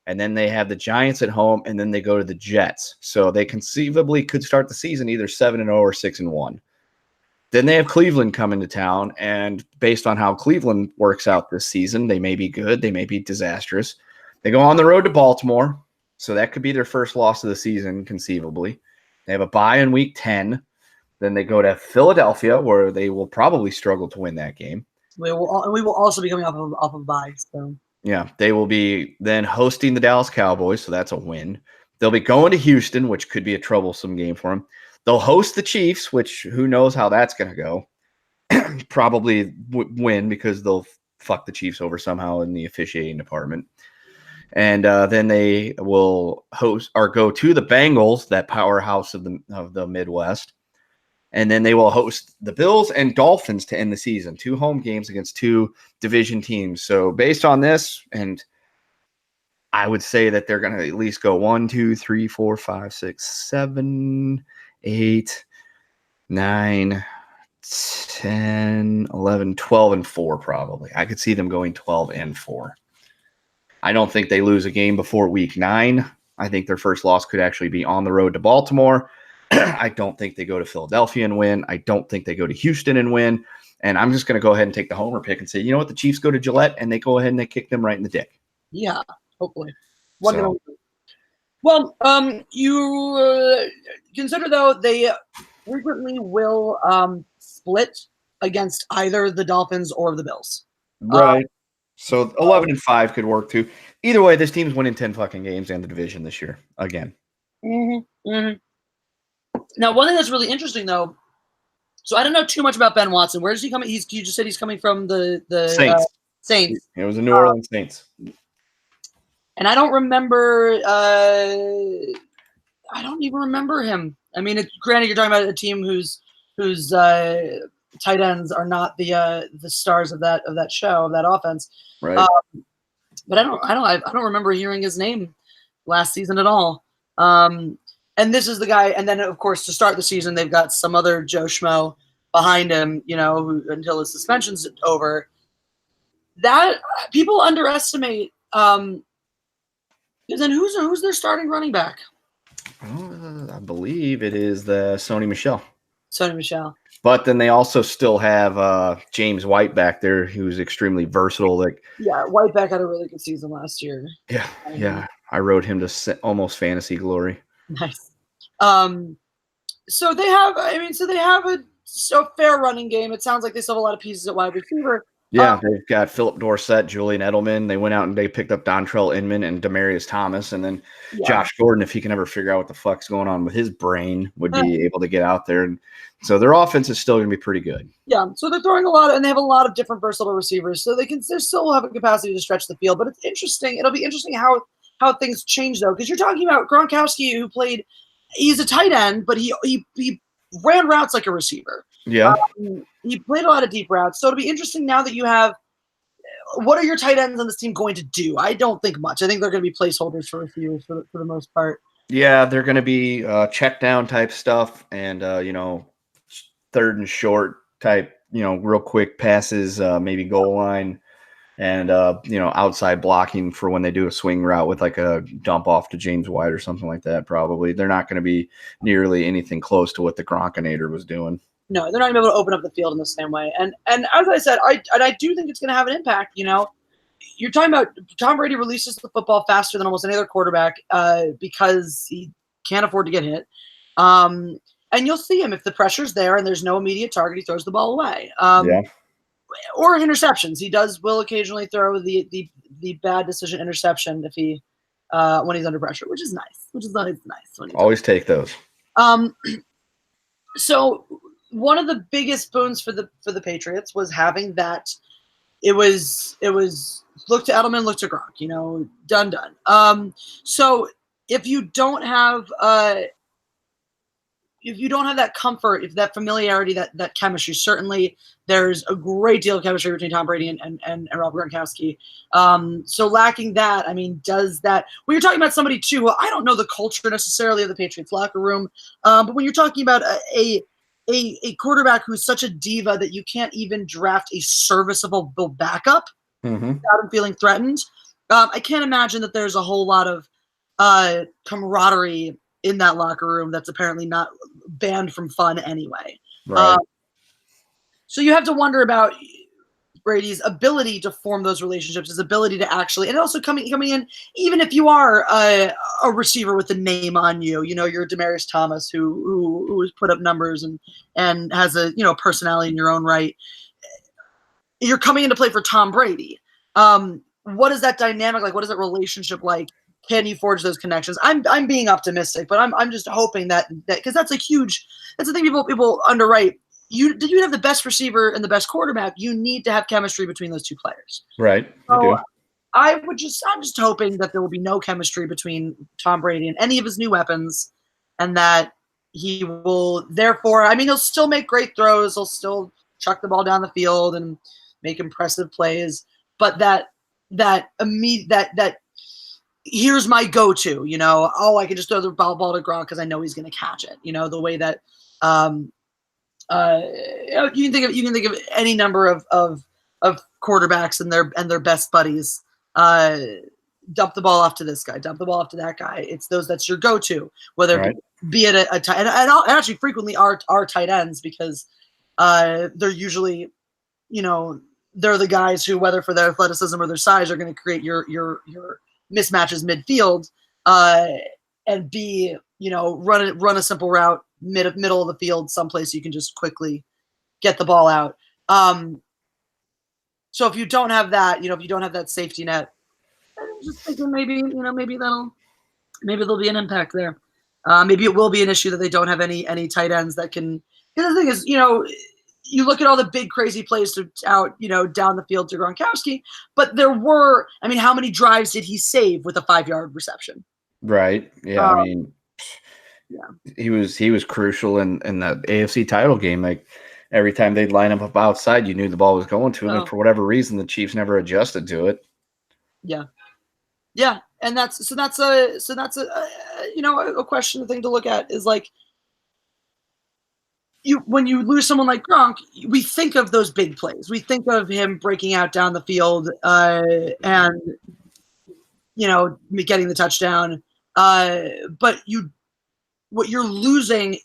And then they have the Giants at home, and then they go to the Jets. So they conceivably could start the season either 7-0 or 6-1. Then they have Cleveland come into town, and based on how Cleveland works out this season, they may be good, they may be disastrous. They go on the road to Baltimore, so that could be their first loss of the season, conceivably. They have a bye in Week 10. Then they go to Philadelphia, where they will probably struggle to win that game. We will also be coming off of a bye. So. Yeah, they will be then hosting the Dallas Cowboys, so that's a win. They'll be going to Houston, which could be a troublesome game for them. They'll host the Chiefs, which who knows how that's going to go. Probably win because they'll fuck the Chiefs over somehow in the officiating department. And then they will host or go to the Bengals, that powerhouse of the Midwest. And then they will host the Bills and Dolphins to end the season. 2 home games against 2 division teams. So based on this, and I would say that they're going to at least go 1, 2, 3, 4, 5, 6, 7, 8, 9, 10, 11, 12, and 4 probably. I could see them going 12 and 4. I don't think they lose a game before week 9. I think their first loss could actually be on the road to Baltimore. I don't think they go to Philadelphia and win. I don't think they go to Houston and win. And I'm just going to go ahead and take the homer pick and say, you know what? The Chiefs go to Gillette and they go ahead and they kick them right in the dick. Yeah, hopefully. So. Well, you consider, though, they frequently will split against either the Dolphins or the Bills. Right. So 11 and 5 could work too. Either way, this team's winning 10 fucking games and the division this year again. Now, one thing that's really interesting, though, so I don't know too much about Ben Watson. Where is he coming? You just said he's coming from the Saints. Saints. It was the New Orleans Saints. And I don't remember. I don't even remember him. I mean, granted, you're talking about a team whose tight ends are not the stars of that show, of that offense. Right. But I don't remember hearing his name last season at all. And this is the guy. And then, of course, to start the season, they've got some other Joe Schmo behind him, until his suspension's over. That people underestimate. Then who's their starting running back? I believe it is the Sony Michel. Sony Michel. But then they also still have James White back there, who's extremely versatile. Whiteback had a really good season last year. Yeah. I rode him to almost fantasy glory. Nice. So they have a fair running game. It sounds like they still have a lot of pieces at wide receiver. Yeah, they've got Philip Dorsett, Julian Edelman. They went out and they picked up Dontrell Inman and Demarius Thomas, and then Josh Gordon, if he can ever figure out what the fuck's going on with his brain, would be able to get out there. And so their offense is still going to be pretty good. Yeah, so they're throwing a lot, and they have a lot of different versatile receivers, so they still have a capacity to stretch the field. But it's interesting. It'll be interesting how things change, though, because you're talking about Gronkowski, who played. He's a tight end, but he ran routes like a receiver. Yeah. He played a lot of deep routes. So it'll be interesting now that you have – what are your tight ends on this team going to do? I don't think much. I think they're going to be placeholders for receivers for the most part. Yeah, they're going to be check down type stuff and, third and short type, real quick passes, maybe goal line. And, outside blocking for when they do a swing route with like a dump off to James White or something like that, probably. They're not going to be nearly anything close to what the Gronkinator was doing. No, they're not going to be able to open up the field in the same way. And as I said, I do think it's going to have an impact. You're talking about Tom Brady releases the football faster than almost any other quarterback because he can't afford to get hit. And you'll see him if the pressure's there and there's no immediate target, he throws the ball away. Or interceptions. He will occasionally throw the bad decision interception if he when he's under pressure, which is nice. Always take those. So one of the biggest boons for the Patriots was having that. It was look to Edelman, look to Gronk. Done. So if you don't have that comfort, if that familiarity, that chemistry, certainly there's a great deal of chemistry between Tom Brady and Rob Gronkowski. So lacking that, does that – when you're talking about somebody, too, I don't know the culture necessarily of the Patriots locker room, but when you're talking about a quarterback who's such a diva that you can't even draft a serviceable backup without him feeling threatened, I can't imagine that there's a whole lot of camaraderie in that locker room that's apparently not banned from fun anyway. Right. So you have to wonder about Brady's ability to form those relationships, his ability to actually, and also coming in, even if you are a receiver with a name on you, you're Demarius Thomas who has put up numbers and has a personality in your own right. You're coming in to play for Tom Brady. what is that dynamic like? What is that relationship like? Can you forge those connections? I'm being optimistic, but I'm just hoping that because that's the thing people underwrite. You have the best receiver and the best quarterback. You need to have chemistry between those two players. Right. You So do. I'm just hoping that there will be no chemistry between Tom Brady and any of his new weapons, and that he will therefore. I mean, he'll still make great throws. He'll still chuck the ball down the field and make impressive plays, but that here's my go-to, I can just throw the ball to Gronk because I know he's going to catch it. The way that you can think of any number of quarterbacks and their best buddies. Dump the ball off to this guy, dump the ball off to that guy. It's that's your go-to, whether Right. be it a tight, and actually frequently are tight ends because they're usually, they're the guys who, whether for their athleticism or their size, are going to create your mismatches midfield, and be, run a simple route middle of the field, someplace you can just quickly get the ball out. So if you don't have that, if you don't have that safety net, I'm just thinking maybe there'll be an impact there. Maybe it will be an issue that they don't have any tight ends that can. Because the thing is, you look at all the big crazy plays down the field to Gronkowski, but there were, how many drives did he save with a 5-yard reception? Right. Yeah. Yeah. He was crucial in that AFC title game. Like every time they'd line him up outside, you knew the ball was going to him. And for whatever reason, the Chiefs never adjusted to it. Yeah. Yeah. And that's a question, thing to look at is like, when you lose someone like Gronk, we think of those big plays. We think of him breaking out down the field, and getting the touchdown. But what you're losing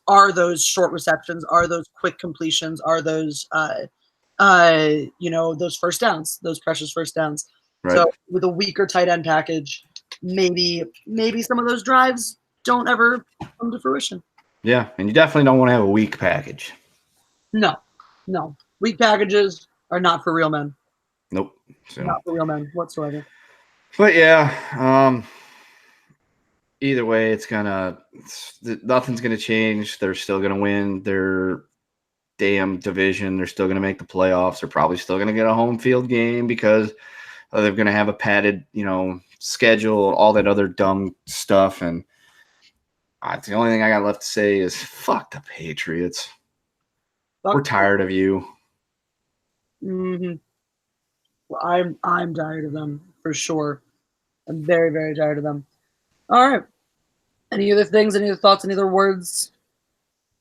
are those short receptions, are those quick completions, are those those first downs, those precious first downs. Right. So with a weaker tight end package, maybe some of those drives don't ever come to fruition. Yeah, and you definitely don't want to have a weak package. No. Weak packages are not for real men. Nope. So. Not for real men whatsoever. But yeah, either way, nothing's gonna change. They're still gonna win their damn division. They're still gonna make the playoffs. They're probably still gonna get a home field game because they're gonna have a padded, schedule, all that other dumb stuff. And the only thing I got left to say is fuck the Patriots. We're tired of you. Mm-hmm. Well, I'm tired of them for sure. I'm very, very tired of them. All right. Any other things? Any other thoughts? Any other words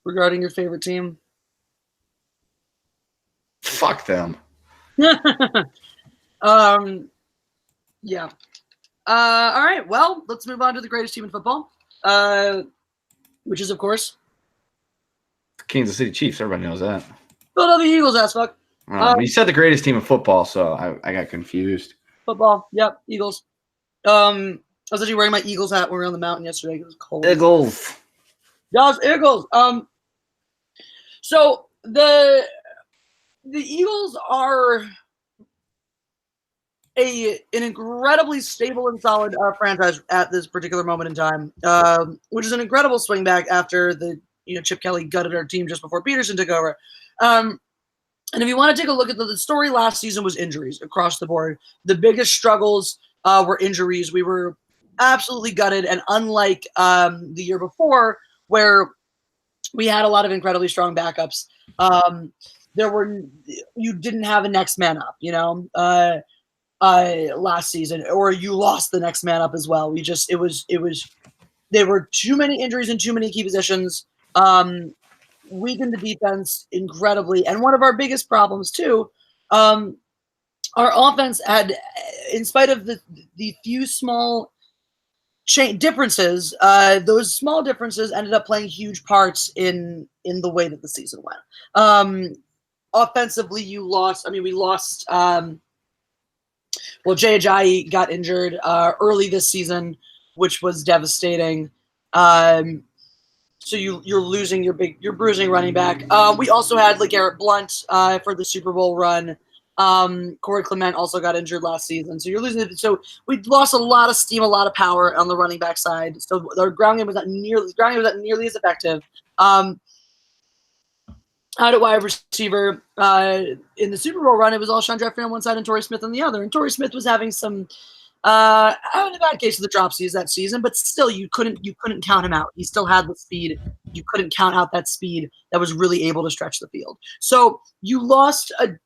regarding your favorite team? Fuck them. Yeah. All right. Well, let's move on to the greatest team in football, which is, of course, Kansas City Chiefs. Everybody knows that. Philadelphia Eagles, ass fuck. You said the greatest team in football, so I got confused. Football. Yep. Eagles. I was actually wearing my Eagles hat when we were on the mountain yesterday. It was cold. Eagles. Yes, Eagles. So the Eagles are an incredibly stable and solid franchise at this particular moment in time, which is an incredible swing back after Chip Kelly gutted our team just before Peterson took over. And if you want to take a look at the story last season was injuries across the board. The biggest struggles were injuries. We were absolutely gutted, and unlike the year before, where we had a lot of incredibly strong backups, you didn't have a next man up, last season, or you lost the next man up as well. There were too many injuries in too many key positions. Weakened the defense incredibly, and one of our biggest problems too, our offense had, in spite of the few small differences, those small differences ended up playing huge parts in the way that the season went. Offensively, we lost. Jay Ajayi got injured early this season, which was devastating. So you're losing your bruising running back. We also had LeGarrette Blount for the Super Bowl run. Corey Clement also got injured last season, so you're losing. So we lost a lot of steam, a lot of power on the running back side. So our ground game was not nearly as effective. Out at wide receiver in the Super Bowl run, it was all Sean Jeffrey on one side and Torrey Smith on the other. And Torrey Smith was having some out in a bad case of the dropsies that season, but still you couldn't count him out. He still had the speed. You couldn't count out that speed that was really able to stretch the field. So you lost a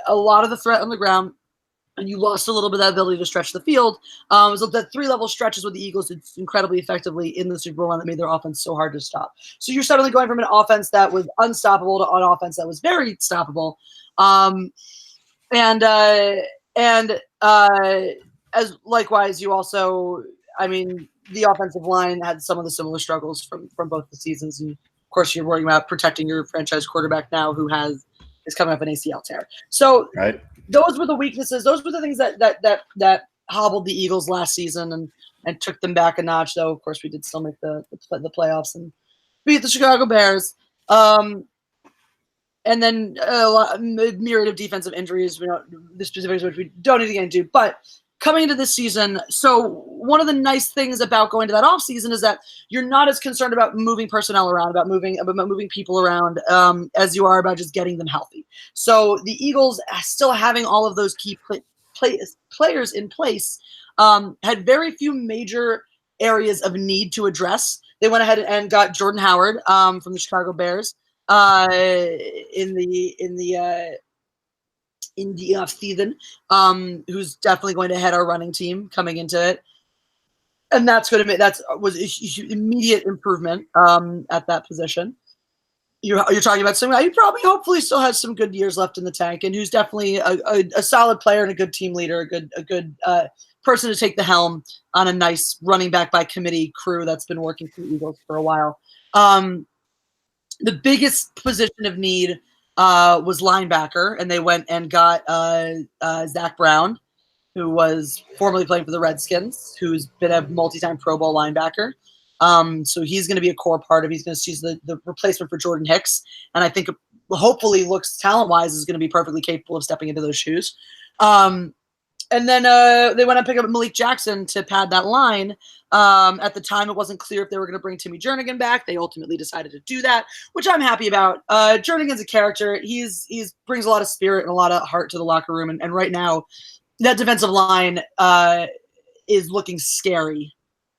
lot of the threat on the ground, and you lost a little bit of that ability to stretch the field. So that 3-level stretches with the Eagles did incredibly effectively in the Super Bowl run that made their offense so hard to stop. So you're suddenly going from an offense that was unstoppable to an offense that was very stoppable. As likewise, you also, I mean, the offensive line had some of the similar struggles from both the seasons. And of course, you're worrying about protecting your franchise quarterback now who is coming up an ACL tear. So right. Those were the weaknesses. Those were the things that hobbled the Eagles last season and took them back a notch. Though, of course, we did still make the playoffs and beat the Chicago Bears. And then a myriad of defensive injuries. The specifics which we don't need to get into. But coming into this season, so one of the nice things about going to that offseason is that you're not as concerned about moving personnel around, about moving people around as you are about just getting them healthy. So the Eagles, still having all of those key players in place, had very few major areas of need to address. They went ahead and got Jordan Howard from the Chicago Bears in the offseason, who's definitely going to head our running team coming into it. And that's going to was immediate improvement at that position. You're talking about some guy who probably hopefully still has some good years left in the tank, and who's definitely a solid player and a good team leader, a good person to take the helm on a nice running back by committee crew that's been working for the Eagles for a while. The biggest position of need was linebacker, and they went and got Zach Brown, who was formerly playing for the Redskins, who's been a multi-time Pro Bowl linebacker. So he's going to be a core part of. He's the replacement for Jordan Hicks, and I think hopefully looks talent-wise is going to be perfectly capable of stepping into those shoes. And then they went and picked up Malik Jackson to pad that line. At the time, it wasn't clear if they were going to bring Timmy Jernigan back. They ultimately decided to do that, which I'm happy about. Jernigan's a character. He's brings a lot of spirit and a lot of heart to the locker room. And right now, that defensive line is looking scary.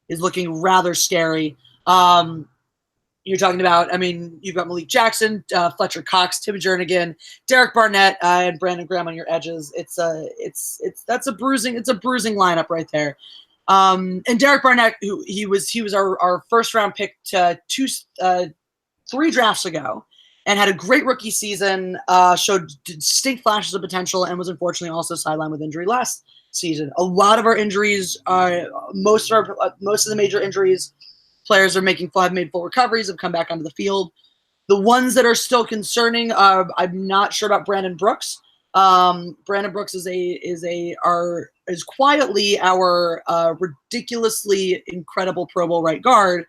Is looking rather scary. You're talking about, I mean, you've got Malik Jackson, Fletcher Cox, Tim Jernigan, Derek Barnett, and Brandon Graham on your edges. It's a bruising lineup right there. And Derek Barnett, who he was our first round pick 3 drafts ago, and had a great rookie season, showed distinct flashes of potential, and was unfortunately also sidelined with injury last season. A lot of our injuries most of the major injuries, players have made full recoveries, have come back onto the field. The ones that are still concerning, I'm not sure about Brandon Brooks. Brandon Brooks is quietly our ridiculously incredible Pro Bowl right guard,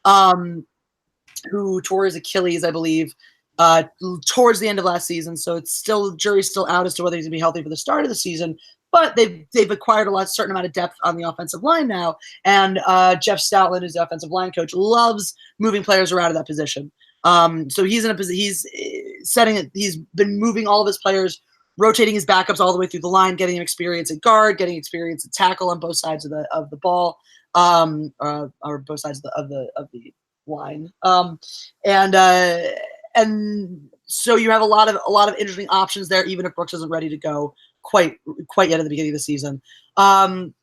who tore his Achilles, I believe, towards the end of last season. So it's still, jury's still out as to whether he's gonna be healthy for the start of the season. But they've acquired certain amount of depth on the offensive line now, and Jeff Stoutland, who's the offensive line coach, loves moving players around in that position. So he's in a position. He's been moving all of his players, rotating his backups all the way through the line, getting experience at guard, getting experience at tackle on both sides of the ball, or both sides of the line. And so you have a lot of interesting options there, even if Brooks isn't ready to go quite yet at the beginning of the season. Our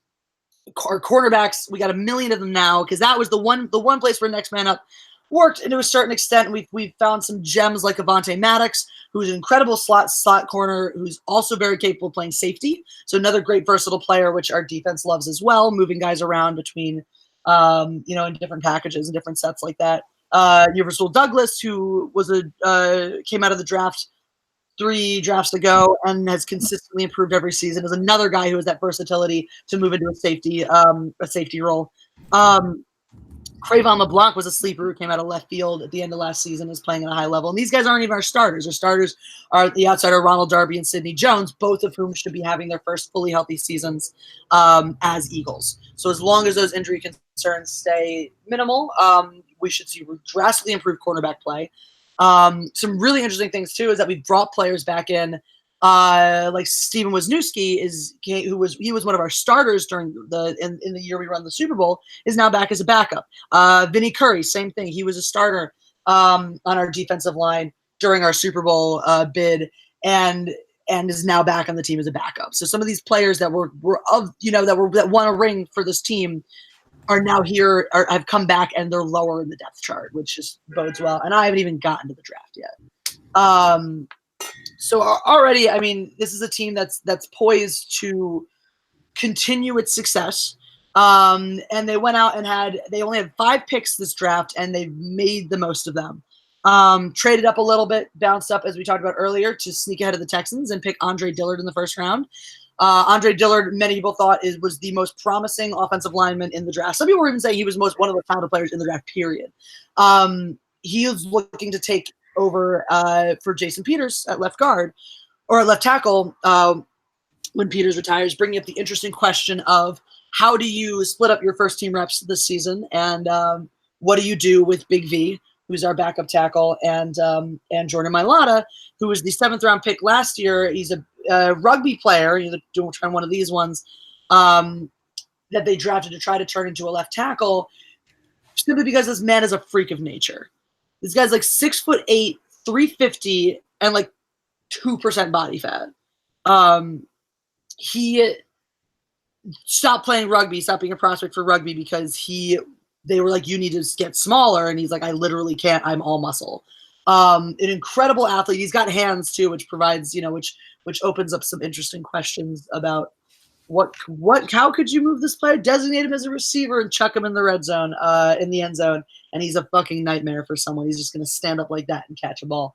cornerbacks, we got a million of them now, because that was the one place where Next Man Up worked, and to a certain extent, we've found some gems like Avonte Maddox, who's an incredible slot corner, who's also very capable of playing safety. So another great versatile player, which our defense loves as well, moving guys around between, in different packages and different sets like that. You have Rasul Douglas, who was came out of the draft 3 drafts ago and has consistently improved every season, is another guy who has that versatility to move into a safety role. Cravon LeBlanc was a sleeper who came out of left field at the end of last season, is playing at a high level. And these guys aren't even our starters. Our starters are the outsider Ronald Darby and Sidney Jones, both of whom should be having their first fully healthy seasons as Eagles. So as long as those injury concerns stay minimal, we should see drastically improved cornerback play. Some really interesting things, too, is that we've brought players back in. Like Steven Wisniewski he was one of our starters during in the year we run the Super Bowl, is now back as a backup. Vinny Curry, same thing. He was a starter on our defensive line during our Super Bowl bid, and is now back on the team as a backup. So some of these players that that won a ring for this team are now here, have come back, and they're lower in the depth chart, which just bodes well. And I haven't even gotten to the draft yet. So already, I mean, this is a team that's poised to continue its success. And they went out and they only had 5 picks this draft, and they've made the most of them. Traded up a little bit, bounced up, as we talked about earlier, to sneak ahead of the Texans and pick Andre Dillard in the first round. Andre Dillard, many people thought was the most promising offensive lineman in the draft. Some people were even saying he was one of the talented players in the draft, period. He is looking to take over for Jason Peters at left guard or at left tackle when Peters retires, bringing up the interesting question of how do you split up your first team reps this season, and what do you do with Big V, who's our backup tackle, and Jordan Mailata, who was the 7th round pick last year. He's a rugby player, trying one of these ones that they drafted to try to turn into a left tackle, simply because this man is a freak of nature. This guy's like 6'8", 350, and like 2% body fat. He stopped playing rugby, stopped being a prospect for rugby because they were like, you need to get smaller, and he's like, I literally can't. I'm all muscle. An incredible athlete. He's got hands too, which provides, which opens up some interesting questions about how could you move this player, designate him as a receiver, and chuck him in the red zone, in the end zone, and he's a fucking nightmare for someone. He's just going to stand up like that and catch a ball.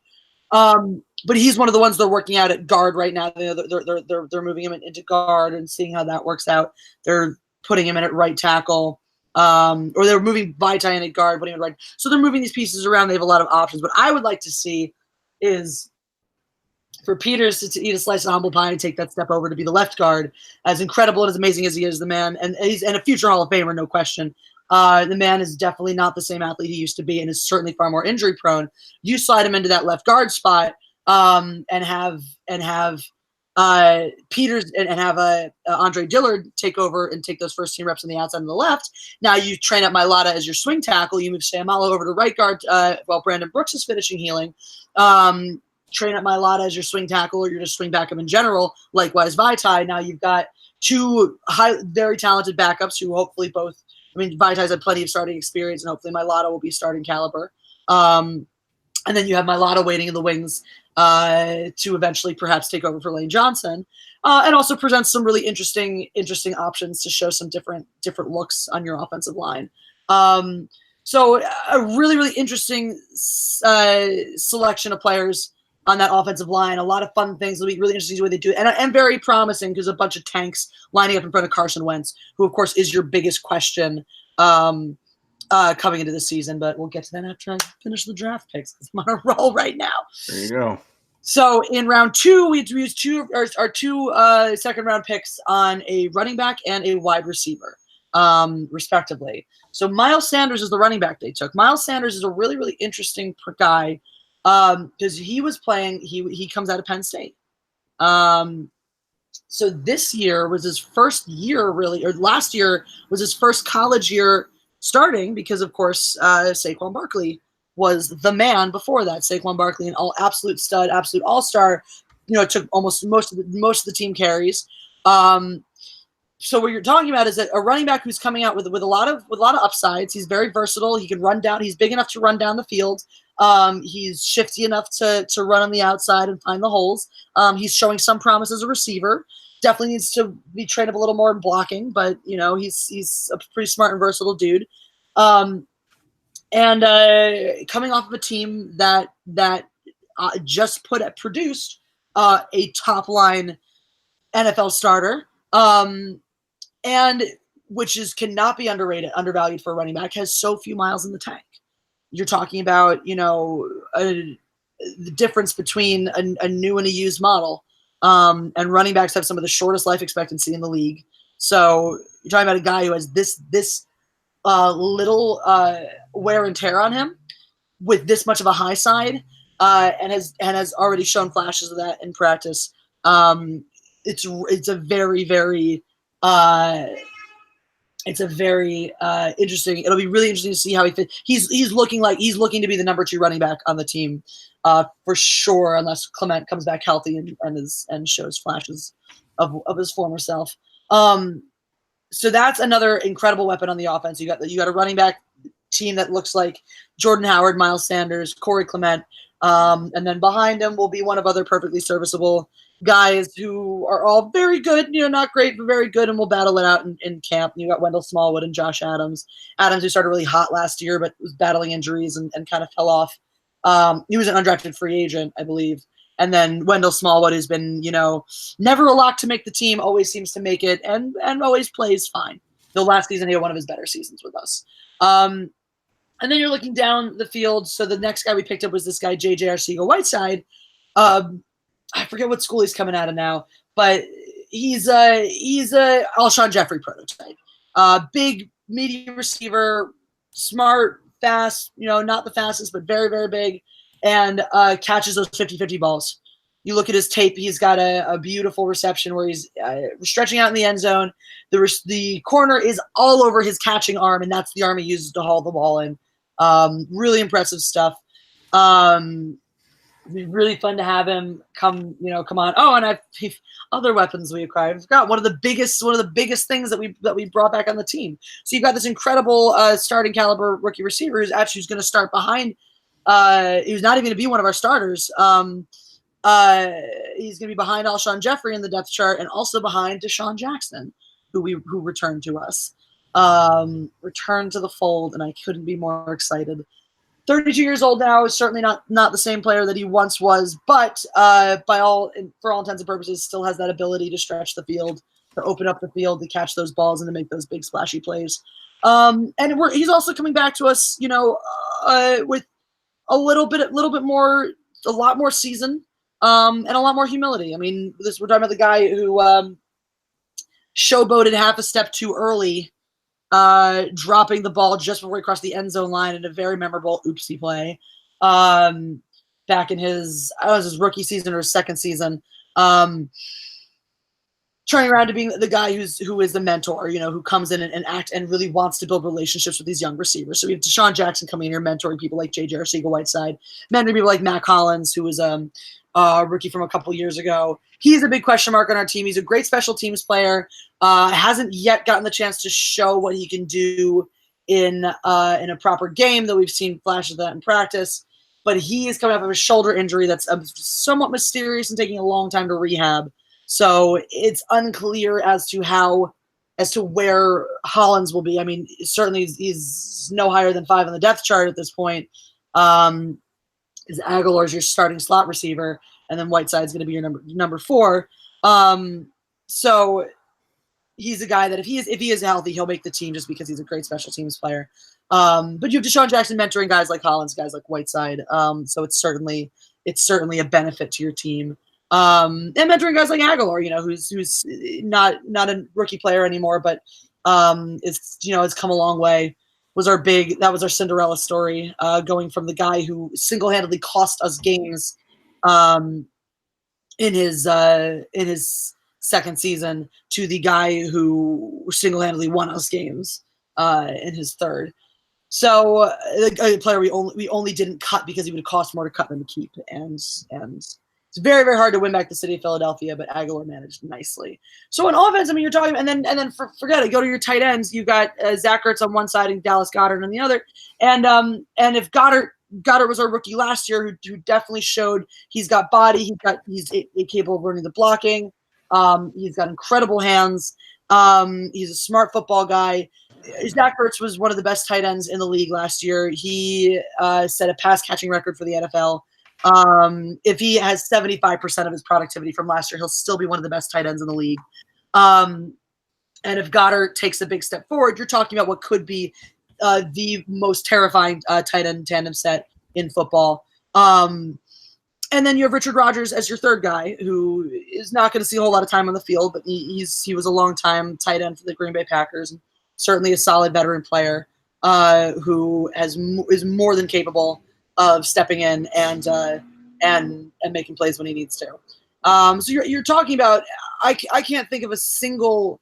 But he's one of the ones they're working out at guard right now. They're moving him into guard and seeing how that works out. They're putting him in at right tackle, or they're moving Vaitai in at guard, putting him at right. So they're moving these pieces around. They have a lot of options. What I would like to see is for Peters to eat a slice of humble pie and take that step over to be the left guard. As incredible and as amazing as he is, the man, and he's a future Hall of Famer, no question. The man is definitely not the same athlete he used to be, and is certainly far more injury prone. You slide him into that left guard spot, and have Peters and have Andre Dillard take over and take those first team reps on the outside and the left. Now you train up Mailata as your swing tackle. You move Sayamalo over to right guard while Brandon Brooks is finishing healing. Train up Mailata as your swing tackle, or you're just swing backup in general. Likewise, Vaitai. Now you've got 2 very talented backups who hopefully both. I mean, Vaitai's had plenty of starting experience, and hopefully Mailata will be starting caliber. And then you have Mailata waiting in the wings to eventually perhaps take over for Lane Johnson, and also presents some really interesting options to show some different looks on your offensive line. So a really, really interesting selection of players on that offensive line. A lot of fun things. It'll be really interesting the way they do it. And very promising, because a bunch of tanks lining up in front of Carson Wentz, who, of course, is your biggest question coming into the season. But we'll get to that after I finish the draft picks, because I'm on a roll right now. There you go. So in round 2, we used our two second-round picks on a running back and a wide receiver, respectively. So Miles Sanders is the running back they took. Miles Sanders is a really, really interesting guy, because he was playing. He comes out of Penn State. So this year was his first year, really, or last year was his first college year starting, because, of course, Saquon Barkley was the man before that. Saquon Barkley, an absolute stud, absolute all-star, took almost most of the team carries. So what you're talking about is that a running back who's coming out with a lot of upsides. He's very versatile. He can run down. He's big enough to run down the field. He's shifty enough to run on the outside and find the holes. He's showing some promise as a receiver. Definitely needs to be trained up a little more in blocking, but he's a pretty smart and versatile dude. And coming off of a team that just produced a top line NFL starter, and cannot be undervalued for a running back, has so few miles in the tank. You're talking about, the difference between a new and a used model. And running backs have some of the shortest life expectancy in the league. So you're talking about a guy who has this little wear and tear on him with this much of a high side, and has already shown flashes of that in practice. It's a very, very interesting. It'll be really interesting to see how he fits. He's looking to be the number 2 running back on the team, for sure, unless Clement comes back healthy and shows flashes of his former self. So that's another incredible weapon on the offense. You got a running back team that looks like Jordan Howard, Miles Sanders, Corey Clement, and then behind him will be one of other perfectly serviceable guys who are all very good, not great, but very good, and will battle it out in camp. You got Wendell Smallwood and Josh Adams. Adams, who started really hot last year, but was battling injuries and kind of fell off. He was an undrafted free agent, I believe. And then Wendell Smallwood has been, never a lock to make the team, always seems to make it, and always plays fine. Though last season he had one of his better seasons with us. And then you're looking down the field. So the next guy we picked up was this guy, J.J. Arcega-Whiteside. I forget what school he's coming out of now, but he's a Alshon Jeffrey prototype. Big, meaty receiver, smart, fast, not the fastest, but very, very big, and catches those 50-50 balls. You look at his tape, he's got a beautiful reception where he's stretching out in the end zone. The corner is all over his catching arm, and that's the arm he uses to haul the ball in. Really impressive stuff. It'd be really fun to have him come on. Oh, and other weapons we acquired. I forgot one of the biggest things that we brought back on the team. So you've got this incredible starting caliber rookie receiver who's going to start behind. He's not even going to be one of our starters. He's going to be behind Alshon Jeffrey in the depth chart, and also behind Deshaun Jackson, who returned to us, returned to the fold, and I couldn't be more excited. 32 years old now, is certainly not the same player that he once was, but for all intents and purposes, still has that ability to stretch the field, to open up the field, to catch those balls, and to make those big splashy plays. And he's also coming back to us, with a lot more season, and a lot more humility. I mean, we're talking about the guy who showboated half a step too early, dropping the ball just before he crossed the end zone line in a very memorable oopsie play, back in his rookie season or his second season, turning around to being the guy who is the mentor, who comes in and act and really wants to build relationships with these young receivers. So we have Deshaun Jackson coming in here mentoring people like J.J. Arcega-Whiteside, mentoring people like Matt Collins, who was a rookie from a couple years ago. He's a big question mark on our team. He's a great special teams player. Hasn't yet gotten the chance to show what he can do in a proper game, though we've seen flashes of that in practice. But he is coming off of a shoulder injury that's somewhat mysterious and taking a long time to rehab. So it's unclear as to where Hollins will be. I mean, certainly he's no higher than 5 on the depth chart at this point. Is Aguilar's your starting slot receiver, and then Whiteside's going to be your number 4. So he's a guy that if he is healthy, he'll make the team just because he's a great special teams player. But you have Deshaun Jackson mentoring guys like Hollins, guys like Whiteside. So it's certainly a benefit to your team. And mentoring guys like Aguilar, who's not a rookie player anymore, but has come a long way. That was our Cinderella story, going from the guy who single-handedly cost us games in his second season to the guy who single-handedly won us games in his third. So a player we only didn't cut because he would have cost more to cut than to keep, and it's very, very hard to win back the city of Philadelphia, but Aguilar managed nicely. So on offense, I mean, you're talking, and then forget it. Go to your tight ends. You've got Zach Ertz on one side and Dallas Goedert on the other. And if Goddard was our rookie last year, who definitely showed he's got body, he's capable of learning the blocking. He's got incredible hands. He's a smart football guy. Zach Ertz was one of the best tight ends in the league last year. He set a pass catching record for the NFL. If he has 75% of his productivity from last year, he'll still be one of the best tight ends in the league. And And if Goddard takes a big step forward, you're talking about what could be the most terrifying tight end tandem set in football. And then you have Richard Rodgers as your third guy, who is not going to see a whole lot of time on the field, but he was a long-time tight end for the Green Bay Packers, and certainly a solid veteran player who is more than capable of stepping in and making plays when he needs to. So you're talking about I can't think of a single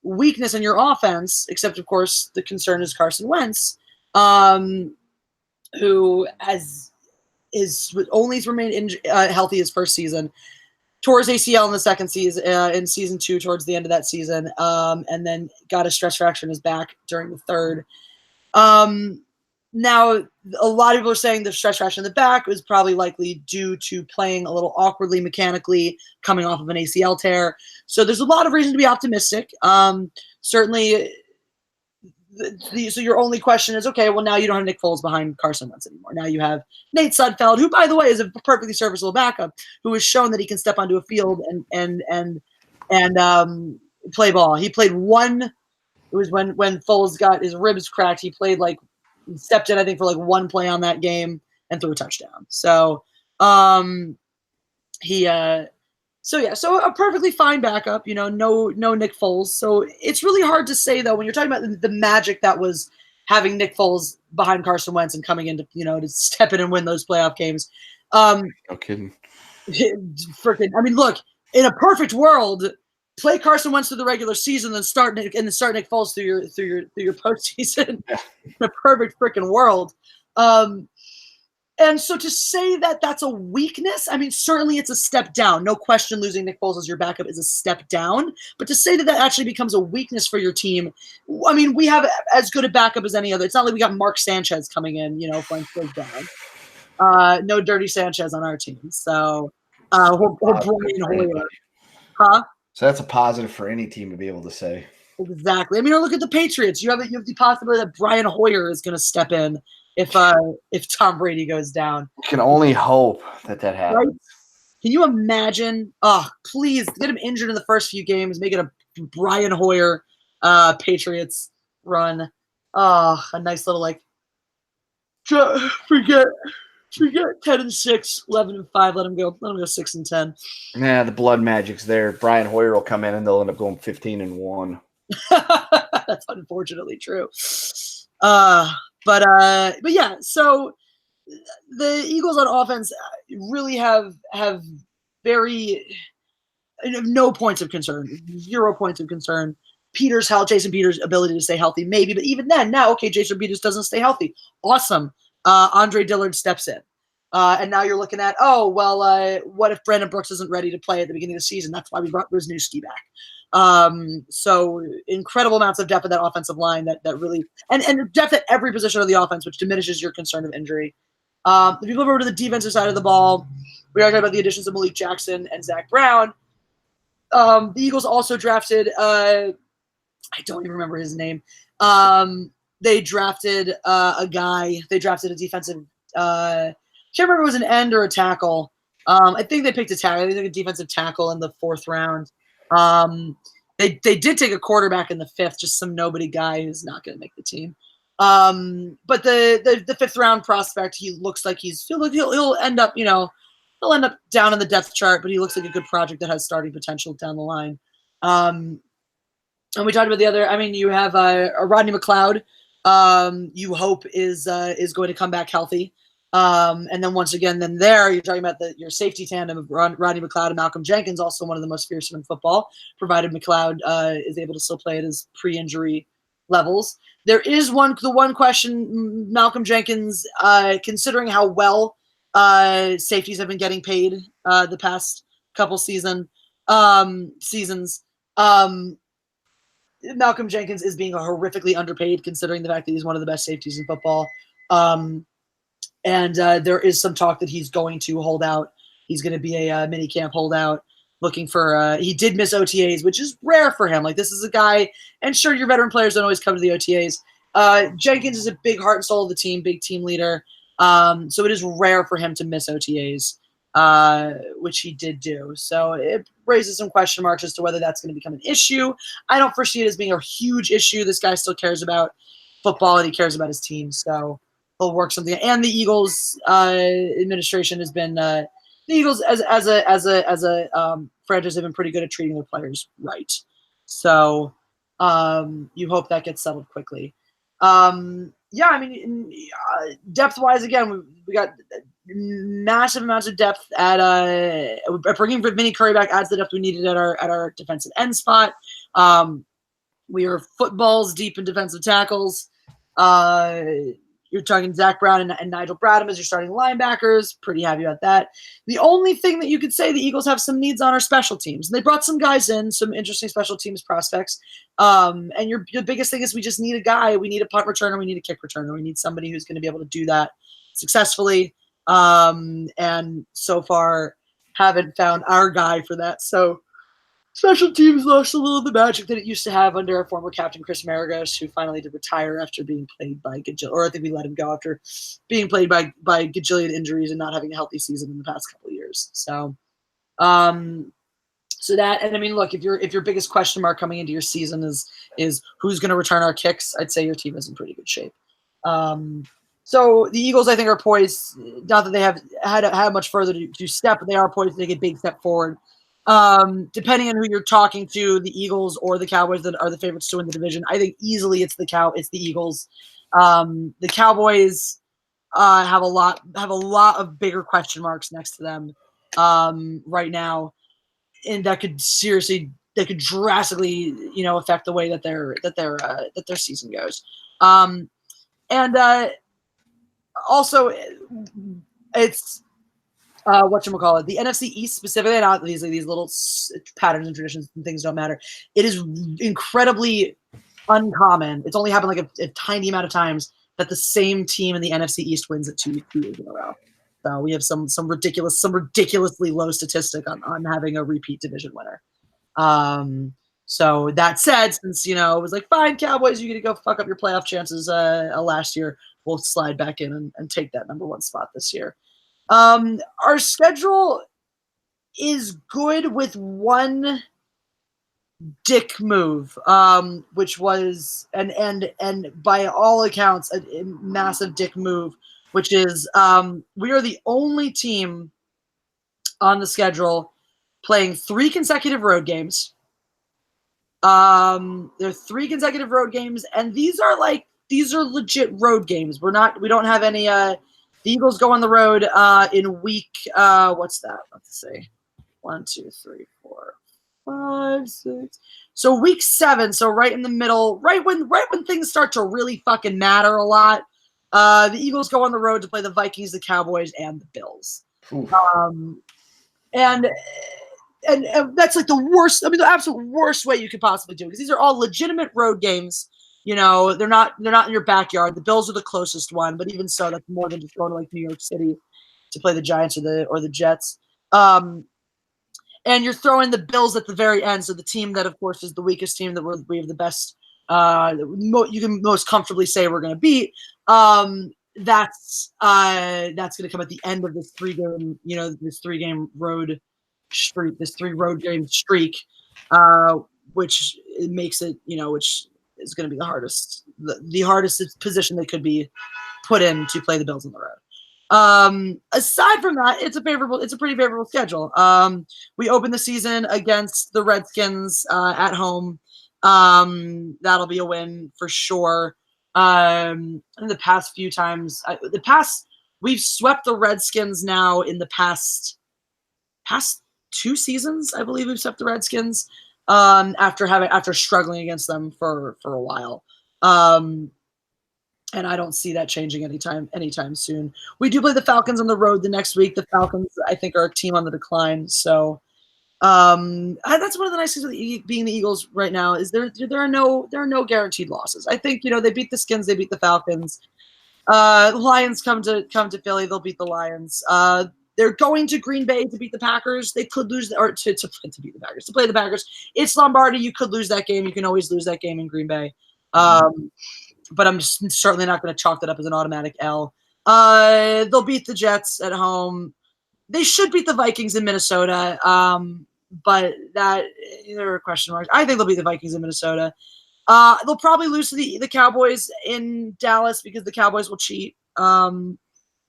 weakness in your offense, except of course the concern is Carson Wentz, who has only remained healthy his first season, tore his ACL in the second season, in season 2 towards the end of that season, and then got a stress fracture in his back during the third. Now, a lot of people are saying the stress fracture in the back was probably likely due to playing a little awkwardly mechanically, coming off of an ACL tear. So there's a lot of reason to be optimistic. Certainly, so your only question is, okay, well, now you don't have Nick Foles behind Carson Wentz anymore. Now you have Nate Sudfeld, who, by the way, is a perfectly serviceable backup, who has shown that he can step onto a field and play ball. He played one. It was when Foles got his ribs cracked. He stepped in, I think, for like one play on that game and threw a touchdown. So so a perfectly fine backup, no Nick Foles. So it's really hard to say, though, when you're talking about the magic that was having Nick Foles behind Carson Wentz and coming into, to step in and win those playoff games. No kidding. Look, in a perfect world, play Carson Wentz through the regular season, then start Nick Foles through your postseason. Yeah. In a perfect freaking world. And so to say that that's a weakness, certainly it's a step down. No question, losing Nick Foles as your backup is a step down. But to say that actually becomes a weakness for your team, we have as good a backup as any other. It's not like we got Mark Sanchez coming in, when goes down. No dirty Sanchez on our team. So, or Brian Hoyer. Huh? So that's a positive for any team to be able to say. Exactly. Look at the Patriots. You have the possibility that Brian Hoyer is going to step in if Tom Brady goes down. You can only hope that happens. Right? Can you imagine? Oh, please get him injured in the first few games. Make it a Brian Hoyer Patriots run. Oh, a nice little forget 10-6, 11-5. Let him go 6-10. Yeah, the blood magic's there. Brian Hoyer will come in and they'll end up going 15-1. That's unfortunately true. But yeah, so the Eagles on offense really have no points of concern, 0 points of concern. Jason Peters' ability to stay healthy, maybe, but even then, now, okay, Jason Peters doesn't stay healthy. Awesome. Andre Dillard steps in. And now you're looking at, what if Brandon Brooks isn't ready to play at the beginning of the season? That's why we brought Wisniewski back. So incredible amounts of depth in that offensive line that really and depth at every position of the offense, which diminishes your concern of injury. If you go over to the defensive side of the ball, we are talking about the additions of Malik Jackson and Zach Brown. The Eagles also drafted I don't even remember his name. They drafted a guy. They drafted a defensive. Can't remember if it was an end or a tackle. I think they picked a tackle. They took a defensive tackle in the 4th round. They did take a quarterback in the 5th, just some nobody guy who's not going to make the team. But the 5th round prospect, he looks like he'll end up, he'll end up down in the depth chart, but he looks like a good project that has starting potential down the line. And we talked about the other. You have a Rodney McLeod. You hope is going to come back healthy. And then once again, you're talking about your safety tandem of Rodney McLeod and Malcolm Jenkins, also one of the most fearsome in football, provided McLeod is able to still play at his pre-injury levels. There is the one question, Malcolm Jenkins, considering how well safeties have been getting paid the past couple seasons. Malcolm Jenkins is being horrifically underpaid, considering the fact that he's one of the best safeties in football. And there is some talk that he's going to hold out. He's going to be a mini camp holdout, looking for. He did miss OTAs, which is rare for him. This is a guy, and sure, your veteran players don't always come to the OTAs. Jenkins is a big heart and soul of the team, big team leader. So it is rare for him to miss OTAs. which he did do. So it raises some question marks as to whether that's going to become an issue. I don't foresee it as being a huge issue. This guy still cares about football and he cares about his team, so he'll work something. And the Eagles administration has been the Eagles as a franchise have been pretty good at treating their players right. So you hope that gets settled quickly. Yeah, I mean, depth-wise, again, we got massive amounts of depth at bringing Vinny Curry back adds the depth we needed at our defensive end spot. We are footballs deep in defensive tackles. You're talking Zach Brown and Nigel Bradham as your starting linebackers. Pretty happy about that. The only thing that you could say the Eagles have some needs on are special teams. And they brought some guys in, some interesting special teams prospects. And your biggest thing is we just need a guy. We need a punt returner. We need a kick returner. We need somebody who's going to be able to do that successfully. And so far haven't found our guy for that. So special teams lost a little of the magic that it used to have under our former captain, Chris Maragos, who finally did retire after being played by or I think we let him go after being played by gajillion injuries and not having a healthy season in the past couple of years. So, so that, and I mean, look, if your biggest question mark coming into your season is who's going to return our kicks, I'd say your team is in pretty good shape. So the Eagles, I think, are poised. Not that they have had much further to step, but they are poised to take a big step forward. Depending on who you're talking to, the Eagles or the Cowboys that are the favorites to win the division, I think easily it's the Eagles. The Cowboys have a lot of bigger question marks next to them right now, and that could drastically, affect the way that their season goes. And also, it's whatchamacallit, the NFC East specifically, not these little patterns and traditions and things don't matter. It is incredibly uncommon. It's only happened like a tiny amount of times that the same team in the NFC East wins it two years in a row. So we have some ridiculously low statistic on having a repeat division winner. So that said, since it was like, fine, Cowboys, you get to go fuck up your playoff chances last year, we'll slide back in and take that number one spot this year. Our schedule is good with one dick move, which was and by all accounts a massive dick move, which is we are the only team on the schedule playing 3 consecutive road games. There are 3 consecutive road games, and these are legit road games. We don't have any the Eagles go on the road in week what's that? Let's see. 1, 2, 3, 4, 5, 6. So week 7, so right in the middle, right when things start to really fucking matter a lot. The Eagles go on the road to play the Vikings, the Cowboys, and the Bills. And that's like the worst. I mean, the absolute worst way you could possibly do it, because these are all legitimate road games. They're not in your backyard. The Bills are the closest one, but even so, that's more than just going to like New York City to play the Giants or the Jets. And you're throwing the Bills at the very end, so the team that, of course, is the weakest team that we have the best. You can most comfortably say we're going to beat. That's going to come at the end of this 3-game, this 3-game road streak, this 3 road game streak, which makes it, which is going to be the hardest position they could be put in to play the Bills on the road. Aside from that, it's a pretty favorable schedule. We open the season against the Redskins at home. That'll be a win for sure. In the past few times, we've swept the Redskins now in the past 2 seasons. I believe we've swept the Redskins after struggling against them for a while. And I don't see that changing anytime soon. We do play the Falcons on the road the next week. The Falcons, I think, are a team on the decline. So that's one of the nice things with being the Eagles right now is there are no guaranteed losses. I think they beat the Skins, they beat the Falcons. The Lions come to Philly, they'll beat the Lions. They're going to Green Bay to beat the Packers. They could lose or to beat the Packers, to play the Packers. It's Lombardi. You could lose that game. You can always lose that game in Green Bay. But I'm just certainly not going to chalk that up as an automatic L. They'll beat the Jets at home. they should beat the Vikings in Minnesota. But that there are question marks. I think they'll beat the Vikings in Minnesota. They'll probably lose to the Cowboys in Dallas because the Cowboys will cheat.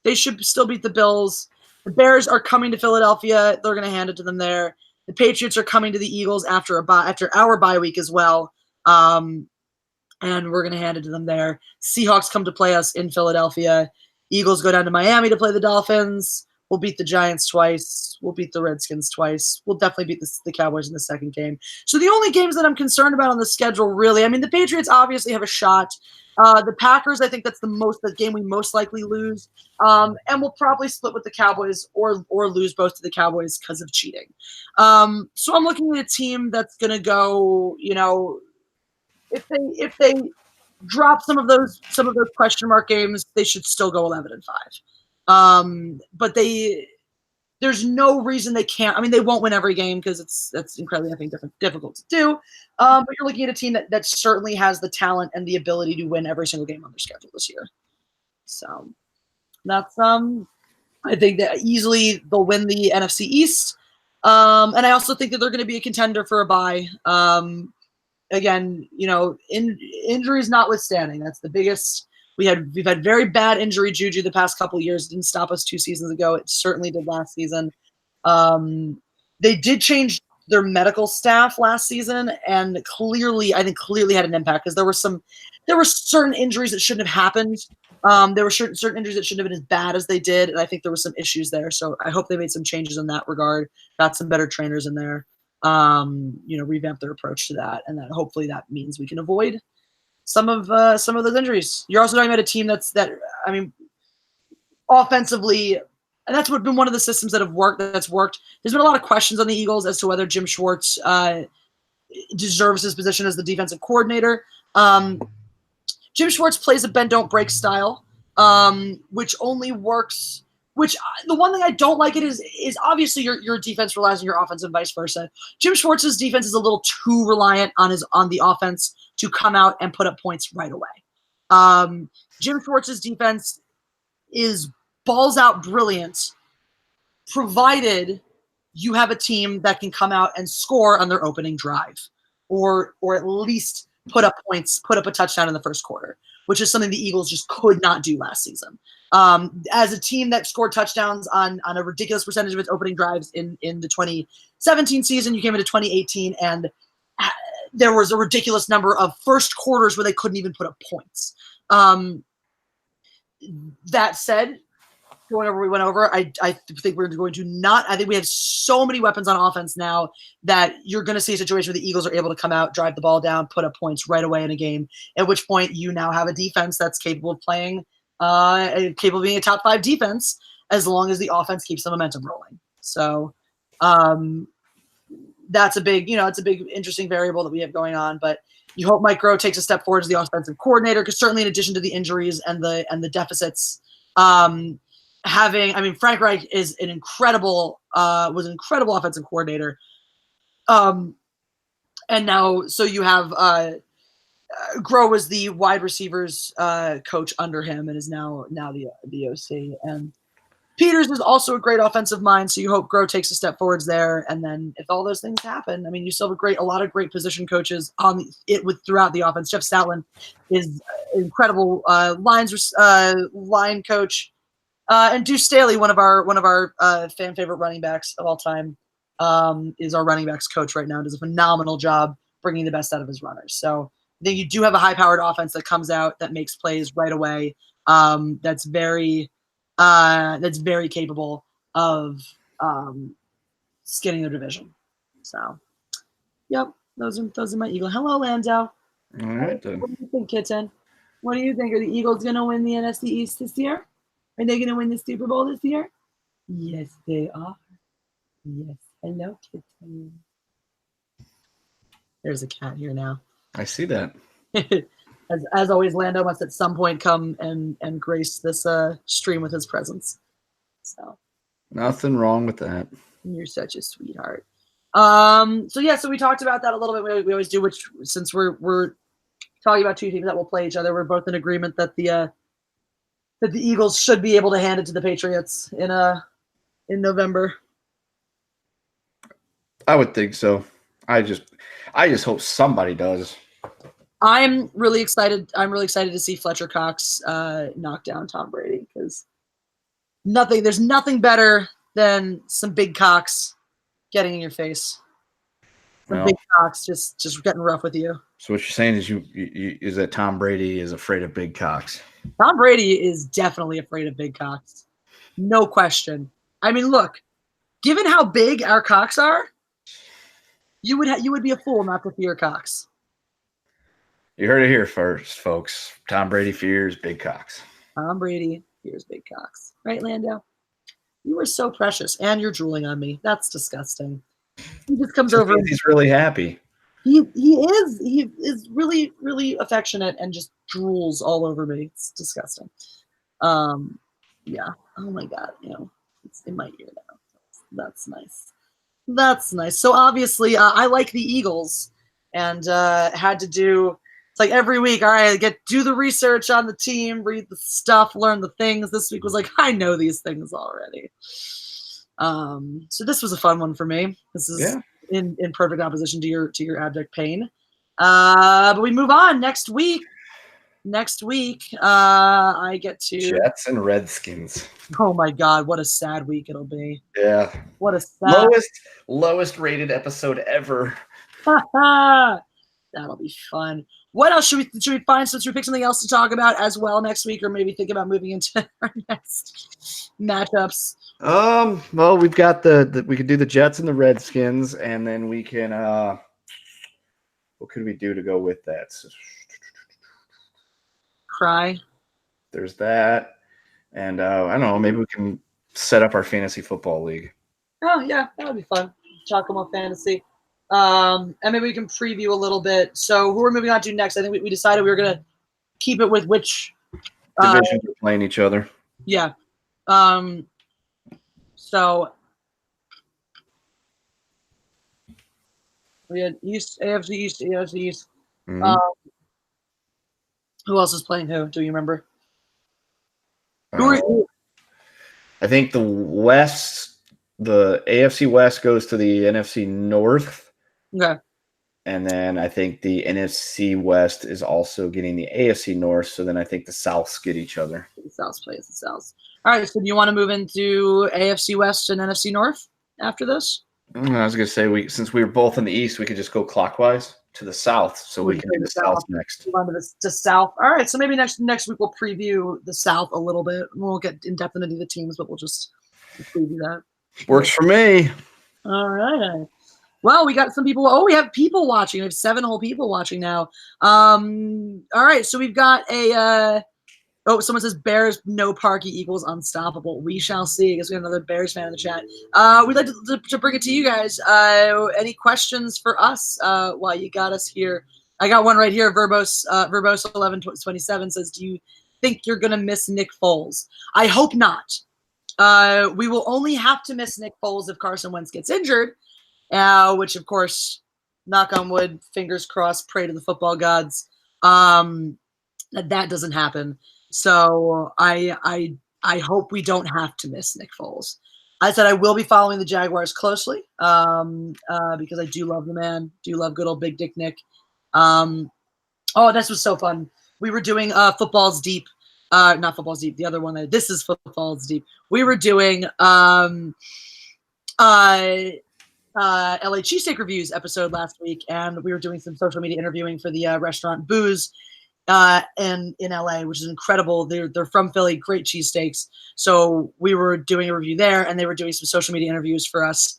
They should still beat the Bills. The Bears are coming to Philadelphia. They're going to hand it to them there. The Patriots are coming to the Eagles after our bye week as well. And we're going to hand it to them there. Seahawks come to play us in Philadelphia. Eagles go down to Miami to play the Dolphins. We'll beat the Giants twice. We'll beat the Redskins twice. We'll definitely beat the Cowboys in the second game. So the only games that I'm concerned about on the schedule, really, I mean, the Patriots obviously have a shot. The Packers, I think that's the game we most likely lose. And we'll probably split with the Cowboys or lose both to the Cowboys because of cheating. So I'm looking at a team that's going to go, if they drop some of those question mark games, they should still go 11-5. But there's no reason they can't. I mean, they won't win every game because that's incredibly, I think, difficult to do. But you're looking at a team that certainly has the talent and the ability to win every single game on their schedule this year. So that's I think that easily they'll win the NFC East. And I also think that they're going to be a contender for a bye. Again, injuries notwithstanding, that's the biggest. We've had very bad injury juju the past couple of years. It didn't stop us 2 seasons ago. It certainly did last season. They did change their medical staff last season, and I think clearly had an impact because there were certain injuries that shouldn't have happened. There were certain injuries that shouldn't have been as bad as they did, and I think there were some issues there. So I hope they made some changes in that regard. Got some better trainers in there. Revamp their approach to that, and that hopefully that means we can avoid some of those injuries. You're also talking about a team that's offensively, and that's been one of the systems that have worked. There's been a lot of questions on the Eagles as to whether Jim Schwartz deserves his position as the defensive coordinator. Jim Schwartz plays a bend don't break style, which only works. The one thing I don't like it is obviously your defense relies on your offense and vice versa. Jim Schwartz's defense is a little too reliant on the offense to come out and put up points right away. Jim Schwartz's defense is balls out brilliant, provided you have a team that can come out and score on their opening drive, or at least put up points, put up a touchdown in the first quarter, which is something the Eagles just could not do last season. As a team that scored touchdowns on a ridiculous percentage of its opening drives in the 2017 season, you came into 2018 and there was a ridiculous number of first quarters where they couldn't even put up points. That said, going over, we went over. I think we're going to not. I think we have so many weapons on offense now that you're going to see a situation where the Eagles are able to come out, drive the ball down, put up points right away in a game. At which point you now have a defense that's capable of playing, capable of being a top 5 defense as long as the offense keeps the momentum rolling. So that's a big, it's a big interesting variable that we have going on. But you hope Mike Groh takes a step forward as the offensive coordinator, because certainly in addition to the injuries and the deficits. Frank Reich is was an incredible offensive coordinator. And now, so you have Groh was the wide receivers coach under him and is now the OC. And Peters is also a great offensive mind, so you hope Groh takes a step forwards there. And then if all those things happen, you still have a lot of great position coaches throughout the offense. Jeff Stoutland is an incredible line coach. And Deuce Staley, one of our fan favorite running backs of all time, is our running backs coach right now and does a phenomenal job bringing the best out of his runners. So I think you do have a high-powered offense that comes out, that makes plays right away, that's very capable of skinning their division. So, yep, those are my Eagles. Hello, Lando. All right, then. What do you think, Kitten? What do you think? Are the Eagles going to win the NFC East this year? Are they going to win the Super Bowl this year? Yes, they are. Yes. Hello, kitten. There's a cat here now. I see that. As always, Lando must at some point come and grace this stream with his presence. So nothing wrong with that. You're such a sweetheart. So we talked about that a little bit. We always do, which since we're talking about two teams that will play each other, we're both in agreement that the Eagles should be able to hand it to the Patriots in a in November? I would think so. I just hope somebody does. I'm really excited. I'm really excited to see Fletcher Cox knock down Tom Brady because there's nothing better than some big cocks getting in your face. Some Well, big cocks just getting rough with you. so what you're saying is is that Tom Brady is afraid of big cocks. Tom Brady is definitely afraid of big cocks. No question. I mean, look, given how big our cocks are, you would be a fool not to fear cocks. You heard it here first, folks. Tom Brady fears big cocks. Tom Brady fears big cocks. Right, Landau? You are so precious, and you're drooling on me. That's disgusting. He just comes over. He's really happy. He is really, really affectionate and just drools all over me. It's disgusting. Yeah. Oh my God. It's in my ear now. That's nice. That's nice. So obviously, I like the Eagles, and had to do. It's like every week. All right, do the research on the team, read the stuff, learn the things. This week was like I know these things already. So this was a fun one for me. This is in perfect opposition to your abject pain. But we move on next week. Next week, I get to Jets and Redskins. Oh my God, what a sad week it'll be. Yeah. What a sad Lowest rated episode ever. That'll be fun. What else should we find? Should we pick something else to talk about as well next week, or maybe think about moving into our next matchups? Well, we've got we could do the Jets and the Redskins, and then we can what could we do to go with that? Cry. There's that. And I don't know, maybe we can set up our fantasy football league. Oh yeah, that would be fun. Giacomo Fantasy. And maybe we can preview a little bit. So who are we moving on to next? I think we decided we were gonna keep it with which divisions are playing each other. Yeah. So we had AFC East. Mm-hmm. Who else is playing who? Do you remember? I think the AFC West goes to the NFC North. Okay. And then I think the NFC West is also getting the AFC North. So then I think the Souths get each other. The Souths plays the Souths. All right. So do you want to move into AFC West and NFC North after this? I was going to say, since we were both in the East, we could just go clockwise to the South. So we can do the South next. Move on to the South. All right. So maybe next week we'll preview the South a little bit. We won't get in depth into the teams, but we'll just preview that. Works for me. All right. Well, we got some people. Oh, we have people watching. We have 7 whole people watching now. All right. So we've got someone says Bears no Parky equals unstoppable. We shall see. I guess we have another Bears fan in the chat. We'd like to bring it to you guys. Any questions for us while you got us here? I got one right here. Verbose 1127 says, do you think you're going to miss Nick Foles? I hope not. We will only have to miss Nick Foles if Carson Wentz gets injured, which, of course, knock on wood, fingers crossed, pray to the football gods, that doesn't happen. So I hope we don't have to miss Nick Foles. I said I will be following the Jaguars closely because I do love the man, do love good old Big Dick Nick. This was so fun. We were doing Football's Deep. Not Football's Deep, the other one. This is Football's Deep. We were doing LA Cheesesteak Reviews episode last week, and we were doing some social media interviewing for the restaurant Booze in LA, which is incredible. They're from Philly, great cheesesteaks. So we were doing a review there, and they were doing some social media interviews for us.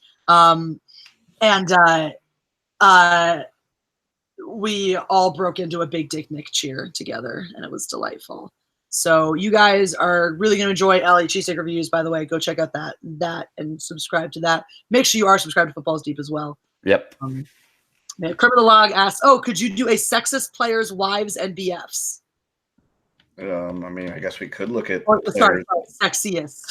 We all broke into a Big Dick Nick cheer together, and it was delightful. So you guys are really going to enjoy LA Cheesesteak Reviews, by the way. Go check out that and subscribe to that. Make sure you are subscribed to Football's Deep as well. Yep. Criminal Log asks, could you do a sexist players' wives and BFs? I guess we could look at sorry, sexiest.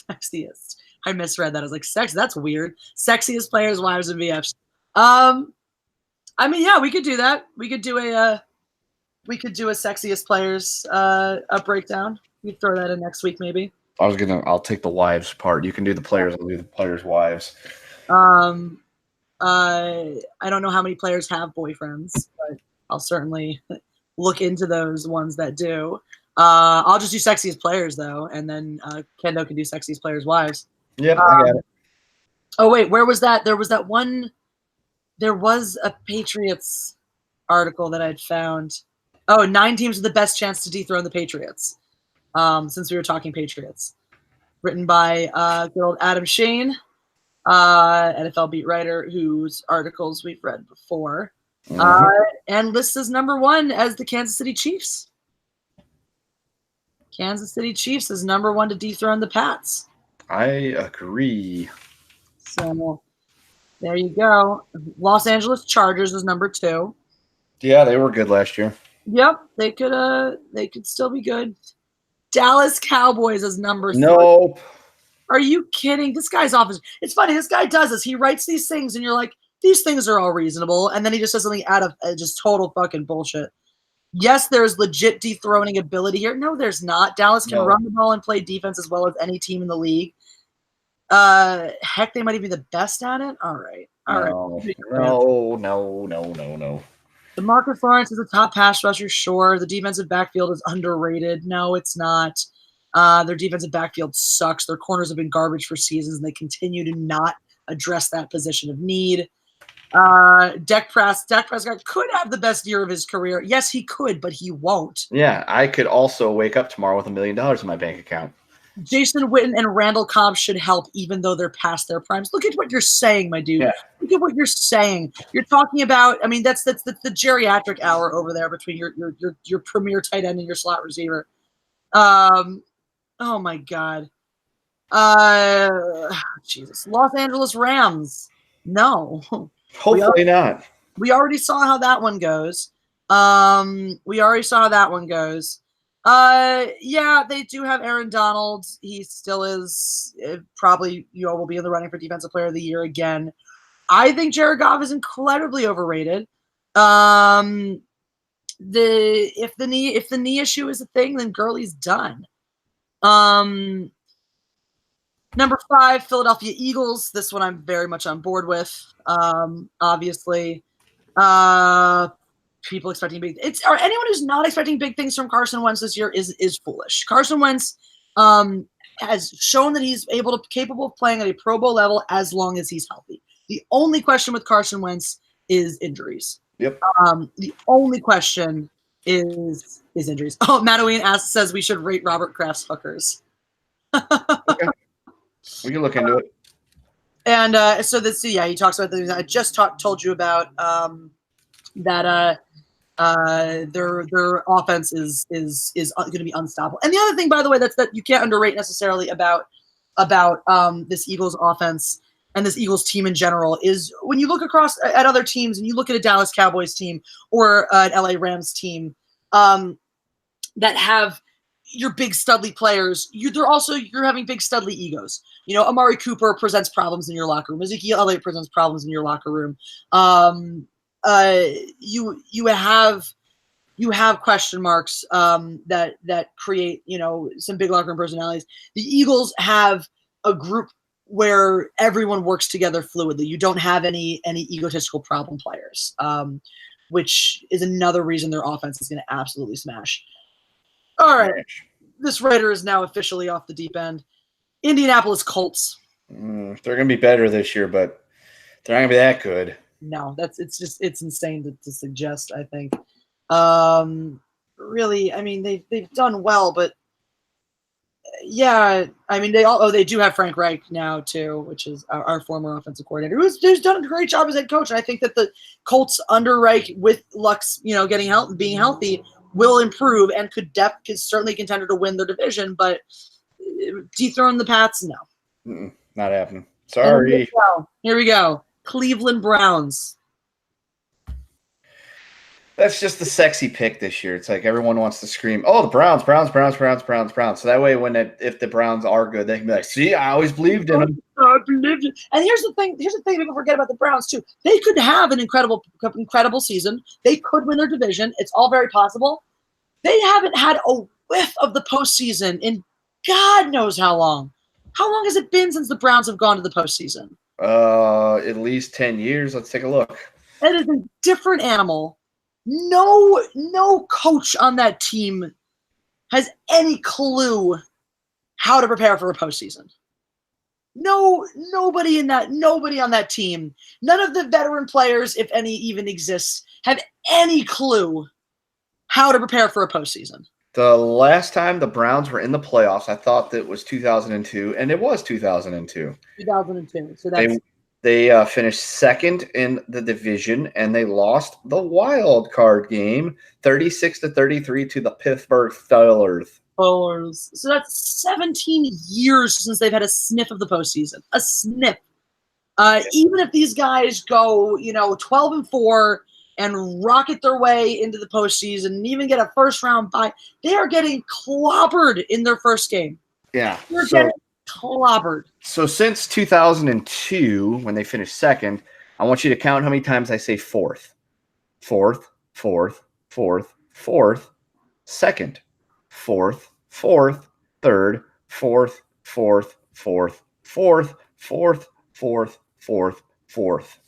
Sexiest. I misread that. I was like, sex, that's weird. Sexiest players' wives and BFs. Yeah, we could do that. We could do a sexiest players a breakdown. We could throw that in next week, maybe. I'll take the wives part. You can do the players. I'll do the players' wives. I don't know how many players have boyfriends, but I'll certainly look into those ones that do. I'll just do sexiest players though, and then Kendo can do sexiest players' wives. Yep, I got it. Oh wait, where was that? There was that one. There was a Patriots article that I'd found. Oh, 9 teams with the best chance to dethrone the Patriots. Since we were talking Patriots, written by good old Adam Shane, NFL beat writer, whose articles we've read before, and lists as number 1 as the Kansas City Chiefs. Kansas City Chiefs is number 1 to dethrone the Pats. I agree. So there you go. Los Angeles Chargers is number 2. Yeah, they were good last year. Yep, they could still be good. Dallas Cowboys is number 3. Nope. Are you kidding? This guy's off his. It's funny. This guy does this. He writes these things, and you're like, these things are all reasonable, and then he just says something out of just total fucking bullshit. Yes, there's legit dethroning ability here. No, there's not. Dallas can run the ball and play defense as well as any team in the league. Heck, they might even be the best at it. All right. No. DeMarcus Lawrence is a top pass rusher, sure. The defensive backfield is underrated. No, it's not. Their defensive backfield sucks. Their corners have been garbage for seasons, and they continue to not address that position of need. Dak Prescott could have the best year of his career. Yes, he could, but he won't. Yeah, I could also wake up tomorrow with $1 million in my bank account. Jason Witten and Randall Cobb should help, even though they're past their primes. Look at what you're saying, my dude. Yeah. Look at what you're saying. You're talking about. I mean, that's the geriatric hour over there between your premier tight end and your slot receiver. Oh my God. Jesus. Los Angeles Rams. No. Hopefully not. We already saw how that one goes. Yeah, they do have Aaron Donald. He still is probably, will be in the running for Defensive Player of the Year again. I think Jared Goff is incredibly overrated. If the knee issue is a thing, then Gurley's done. Number 5, Philadelphia Eagles. This one I'm very much on board with. Obviously, people expecting big. Or anyone who's not expecting big things from Carson Wentz this year is foolish. Carson Wentz has shown that he's capable of playing at a Pro Bowl level as long as he's healthy. The only question with Carson Wentz is injuries. Yep. The only question is injuries. Oh, Madaween says we should rate Robert Kraft's hookers. Okay. We can look into it. And he talks about the things I just told you about. That their offense is going to be unstoppable. And the other thing, by the way, that you can't underrate necessarily about this Eagles offense and this Eagles team in general is when you look across at other teams and you look at a Dallas Cowboys team or an LA Rams team that have your big studly players, you're having big studly egos. Amari Cooper presents problems in your locker room. Ezekiel Elliott presents problems in your locker room. You have question marks that create some big locker room personalities. The Eagles have a group where everyone works together fluidly. You don't have any egotistical problem players, which is another reason their offense is going to absolutely smash. All right, this writer is now officially off the deep end. Indianapolis Colts. They're going to be better this year, but they're not going to be that good. No, it's insane to suggest, I think. Really, I mean, they've done well, but yeah, I mean, they do have Frank Reich now too, which is our former offensive coordinator, who's done a great job as head coach. And I think that the Colts under Reich with Luck's, getting healthy, being healthy, will improve and could certainly contender to win their division, but dethrone the Pats, no. Not happening. Sorry. Here we go. Cleveland Browns. That's just the sexy pick this year. It's like everyone wants to scream, "Oh, the Browns, Browns, Browns, Browns, Browns, Browns." So that way, if the Browns are good, they can be like, "See, I always believed in them." I believed it. And here's the thing people forget about the Browns too. They could have an incredible season. They could win their division. It's all very possible. They haven't had a whiff of the postseason in God knows how long. How long has it been since the Browns have gone to the postseason? At least 10 years. Let's take a look. That is a different animal. No coach on that team has any clue how to prepare for a postseason. Nobody on that team, none of the veteran players, if any even exists, have any clue how to prepare for a postseason. The last time the Browns were in the playoffs, I thought that was 2002, and it was 2002. 2002. So that's They finished second in the division, and they lost the wild card game, 36-33 to the Pittsburgh Steelers. So that's 17 years since they've had a sniff of the postseason. A sniff. Even if these guys go, 12-4 and rocket their way into the postseason and even get a first round bye, they are getting clobbered in their first game. Yeah. They're getting clobbered. So since 2002, when they finished second, I want you to count how many times I say fourth. Fourth, fourth, fourth, fourth, second, fourth, fourth, third, fourth, fourth, fourth, fourth, fourth, fourth, fourth, fourth,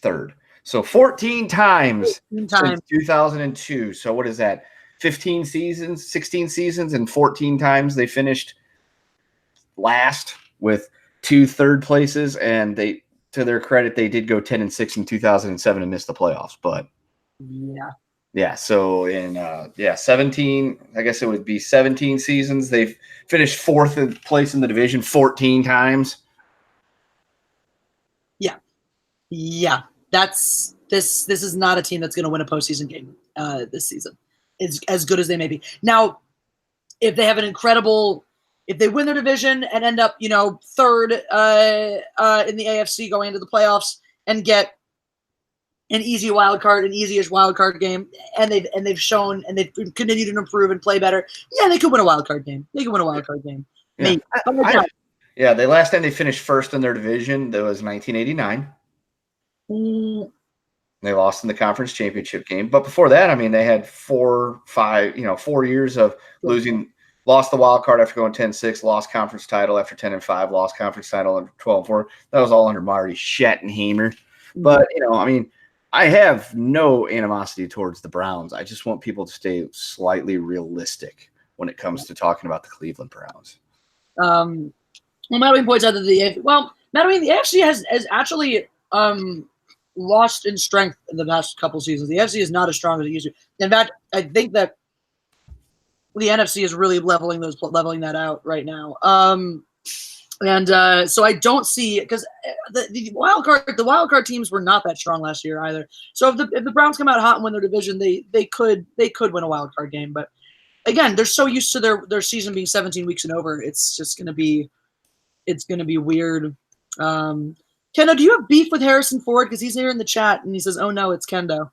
third. So 14 times since 2002. So what is that? 15 seasons, 16 seasons, and 14 times they finished last with 2 third places. And they, to their credit, they did go 10-6 in 2007 and missed the playoffs. But yeah. So in 17, I guess it would be 17 seasons. They've finished 4th place in the division 14 times. Yeah. This is not a team that's going to win a postseason game this season. It's as good as they may be. Now, if they have if they win their division and end up, third in the AFC going into the playoffs and get an easy wild card, an easy-ish wild card game, and they've shown and they've continued to improve and play better, yeah, they could win a wild card game. Yeah. The last time they finished first in their division, that was 1989. They lost in the conference championship game. But before that, I mean, they had 4 years of losing. Lost the wild card after going 10-6, lost conference title after 10-5, lost conference title after 12-4. That was all under Marty Schottenheimer. But, I have no animosity towards the Browns. I just want people to stay slightly realistic when it comes to talking about the Cleveland Browns. Well, Madeline points out that the AFC has actually lost in strength in the past couple seasons. The AFC is not as strong as it used to. In fact, I think that the NFC is really leveling that out right now. So I don't see, because the wild card teams were not that strong last year either. So if the Browns come out hot and win their division, they could win a wild card game. But again, they're so used to their season being 17 weeks and over. It's just gonna be weird. Kendo, do you have beef with Harrison Ford? Because he's here in the chat and he says, "Oh no, it's Kendo."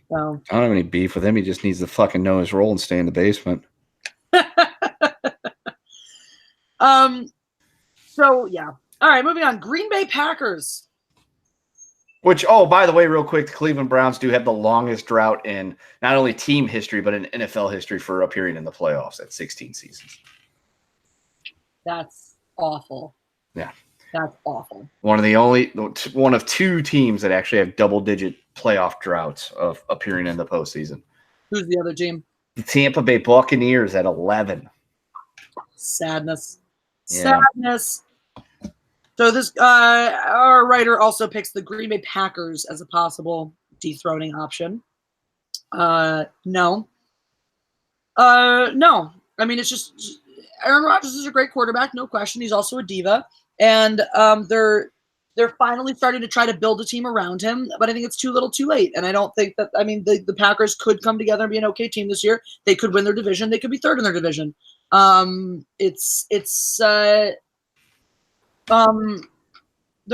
So I don't have any beef with him. He just needs to fucking know his role and stay in the basement. So yeah. All right, moving on. Green Bay Packers. Which, by the way, real quick, the Cleveland Browns do have the longest drought in not only team history, but in NFL history for appearing in the playoffs at 16 seasons. That's awful. Yeah. That's awful. One of 2 teams that actually have double-digit playoff droughts of appearing in the postseason. Who's the other team? The Tampa Bay Buccaneers at 11. Sadness. Yeah. Sadness. So this our writer also picks the Green Bay Packers as a possible dethroning option. No. No. I mean, it's just Aaron Rodgers is a great quarterback, no question. He's also a diva, and they're finally starting to try to build a team around him, but I think it's too little too late. And I don't think that, the Packers could come together and be an okay team this year. They could win their division. They could be third in their division. They're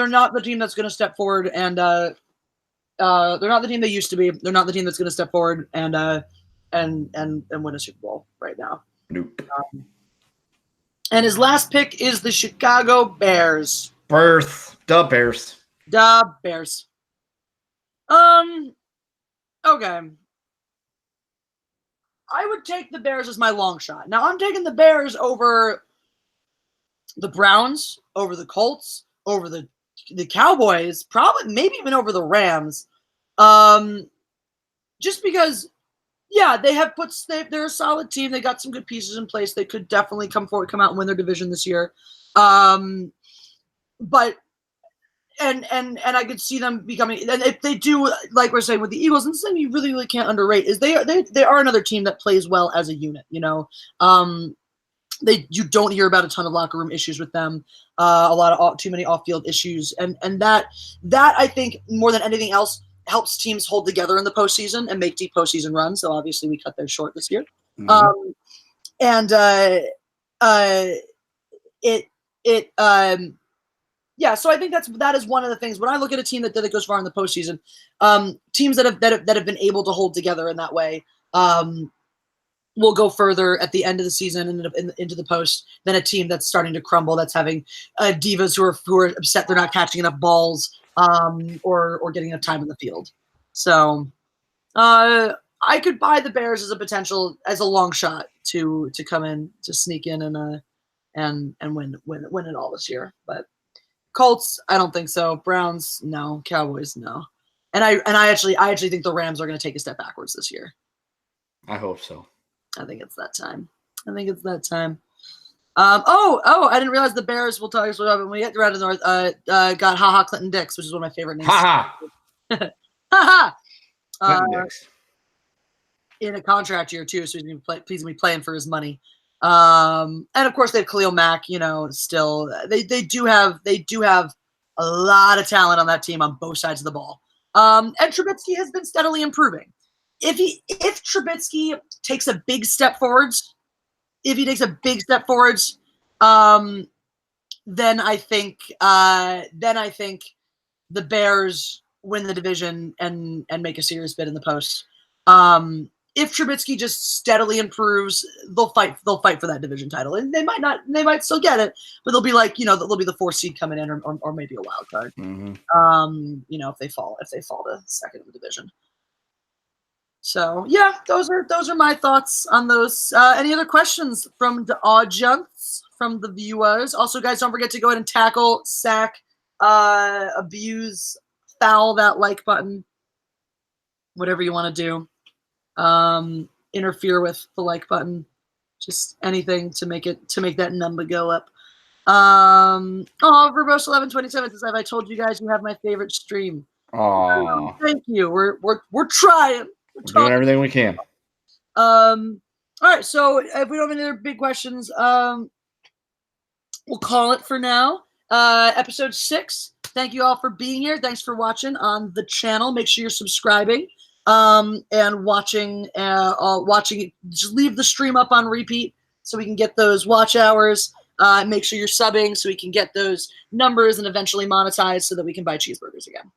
not the team that's going to step forward, and they're not the team they used to be. They're not the team that's going to step forward and win a Super Bowl right now. Nope. And his last pick is the Chicago Bears. The Bears. Okay. I would take the Bears as my long shot. Now I'm taking the Bears over the Browns, over the Colts, over the Cowboys, probably maybe even over the Rams. Just because, yeah, they're a solid team. They got some good pieces in place. They could definitely come out and win their division this year. But and I could see them becoming, and if they do, like we're saying with the Eagles, and something you really can't underrate is they are another team that plays well as a unit. You don't hear about a ton of locker room issues with them, a lot of too many off-field issues, and that I think more than anything else helps teams hold together in the postseason and make deep postseason runs. So obviously we cut theirs short this year, yeah. So I think that is one of the things when I look at a team that goes far in the postseason, teams that have been able to hold together in that way. Will go further at the end of the season and into the post than a team that's starting to crumble, that's having divas who are upset they're not catching enough balls or getting enough time in the field. So I could buy the Bears as a long shot to come in, to sneak in and win it all this year. But Colts, I don't think so. Browns, no. Cowboys, no. And I actually think the Rams are going to take a step backwards this year. I hope so. I think it's that time. I didn't realize the Bears, we'll talk about when we get around to the North, got HaHa Clinton Dix, which is one of my favorite names. HaHa. HaHa. Clinton Dix. In a contract year too, so he's going to be playing for his money. And of course they have Khalil Mack, still they do have a lot of talent on that team on both sides of the ball. And Trubisky has been steadily improving. If Trubisky takes a big step forwards, then I think the Bears win the division and make a serious bid in the post. If Trubisky just steadily improves, they'll fight for that division title, and they might still get it, but they'll be like, they'll be the 4th seed coming in, or maybe a wild card. If they fall to second in the division. So yeah, those are my thoughts on those. Any other questions from the audience, from the viewers? Also, guys, don't forget to go ahead and tackle, sack, abuse, foul that like button, whatever you want to do. Interfere with the like button, just anything to make that number go up. Verbose 1127 says, "Have I told you guys you have my favorite stream?" Oh, thank you. We're trying. We're doing everything we can. All right. So if we don't have any other big questions, we'll call it for now. Episode 6. Thank you all for being here. Thanks for watching on the channel. Make sure you're subscribing. And watching. Just leave the stream up on repeat so we can get those watch hours. Make sure you're subbing so we can get those numbers and eventually monetize so that we can buy cheeseburgers again.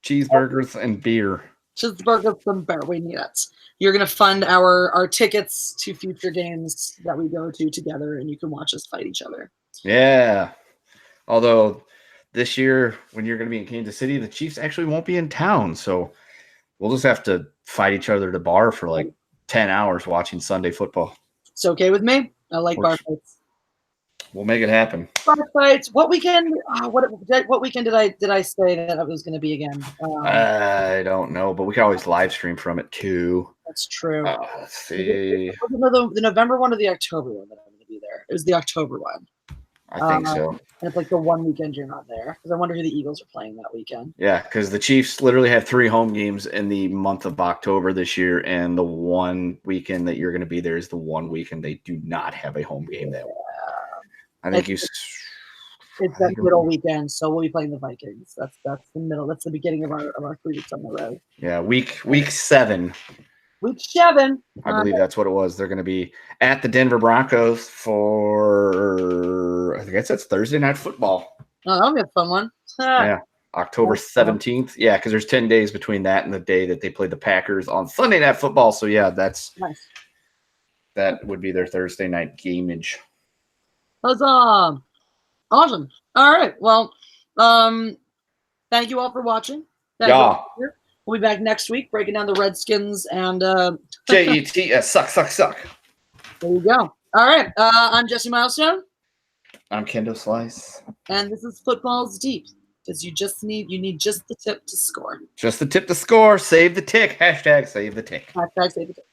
Cheeseburgers and beer. Cheeseburgers and beer. We need it. You're gonna fund our tickets to future games that we go to together, and you can watch us fight each other. Yeah. Although this year, when you're going to be in Kansas City, the Chiefs actually won't be in town. So we'll just have to fight each other at a bar for like 10 hours watching Sunday football. It's okay with me. I like bar fights. We'll make it happen. Bar fights. What weekend? What weekend did I say that it was going to be again? I don't know, but we can always live stream from it too. That's true. Let's see. The November one or the October one that I'm going to be there? It was the October one. I think so. And it's like the one weekend you're not there, because I wonder who the Eagles are playing that weekend. Yeah, because the Chiefs literally have 3 home games in the month of October this year, and the one weekend that you're going to be there is the one weekend they do not have a home game that week. I think it's that middle weekend, so we'll be playing the Vikings. That's the middle. That's the beginning of our 3 weeks on the road. Yeah, week 7. Week 7. I believe that's what it was. They're going to be at the Denver Broncos for, I guess that's Thursday Night Football. Oh, that'll be a fun one. Yeah, October 17th. Yeah, because there's 10 days between that and the day that they play the Packers on Sunday Night Football. So, yeah, nice. That would be their Thursday night gameage. Awesome. All right. Well, thank you all for watching. We'll be back next week breaking down the Redskins and JETS suck. There you go. All right. I'm Jessi Milestone. I'm Kendo Slice. And this is Footballs Deep. Because you need just the tip to score. Just the tip to score. Save the tick. Hashtag save the tick. Hashtag save the tick.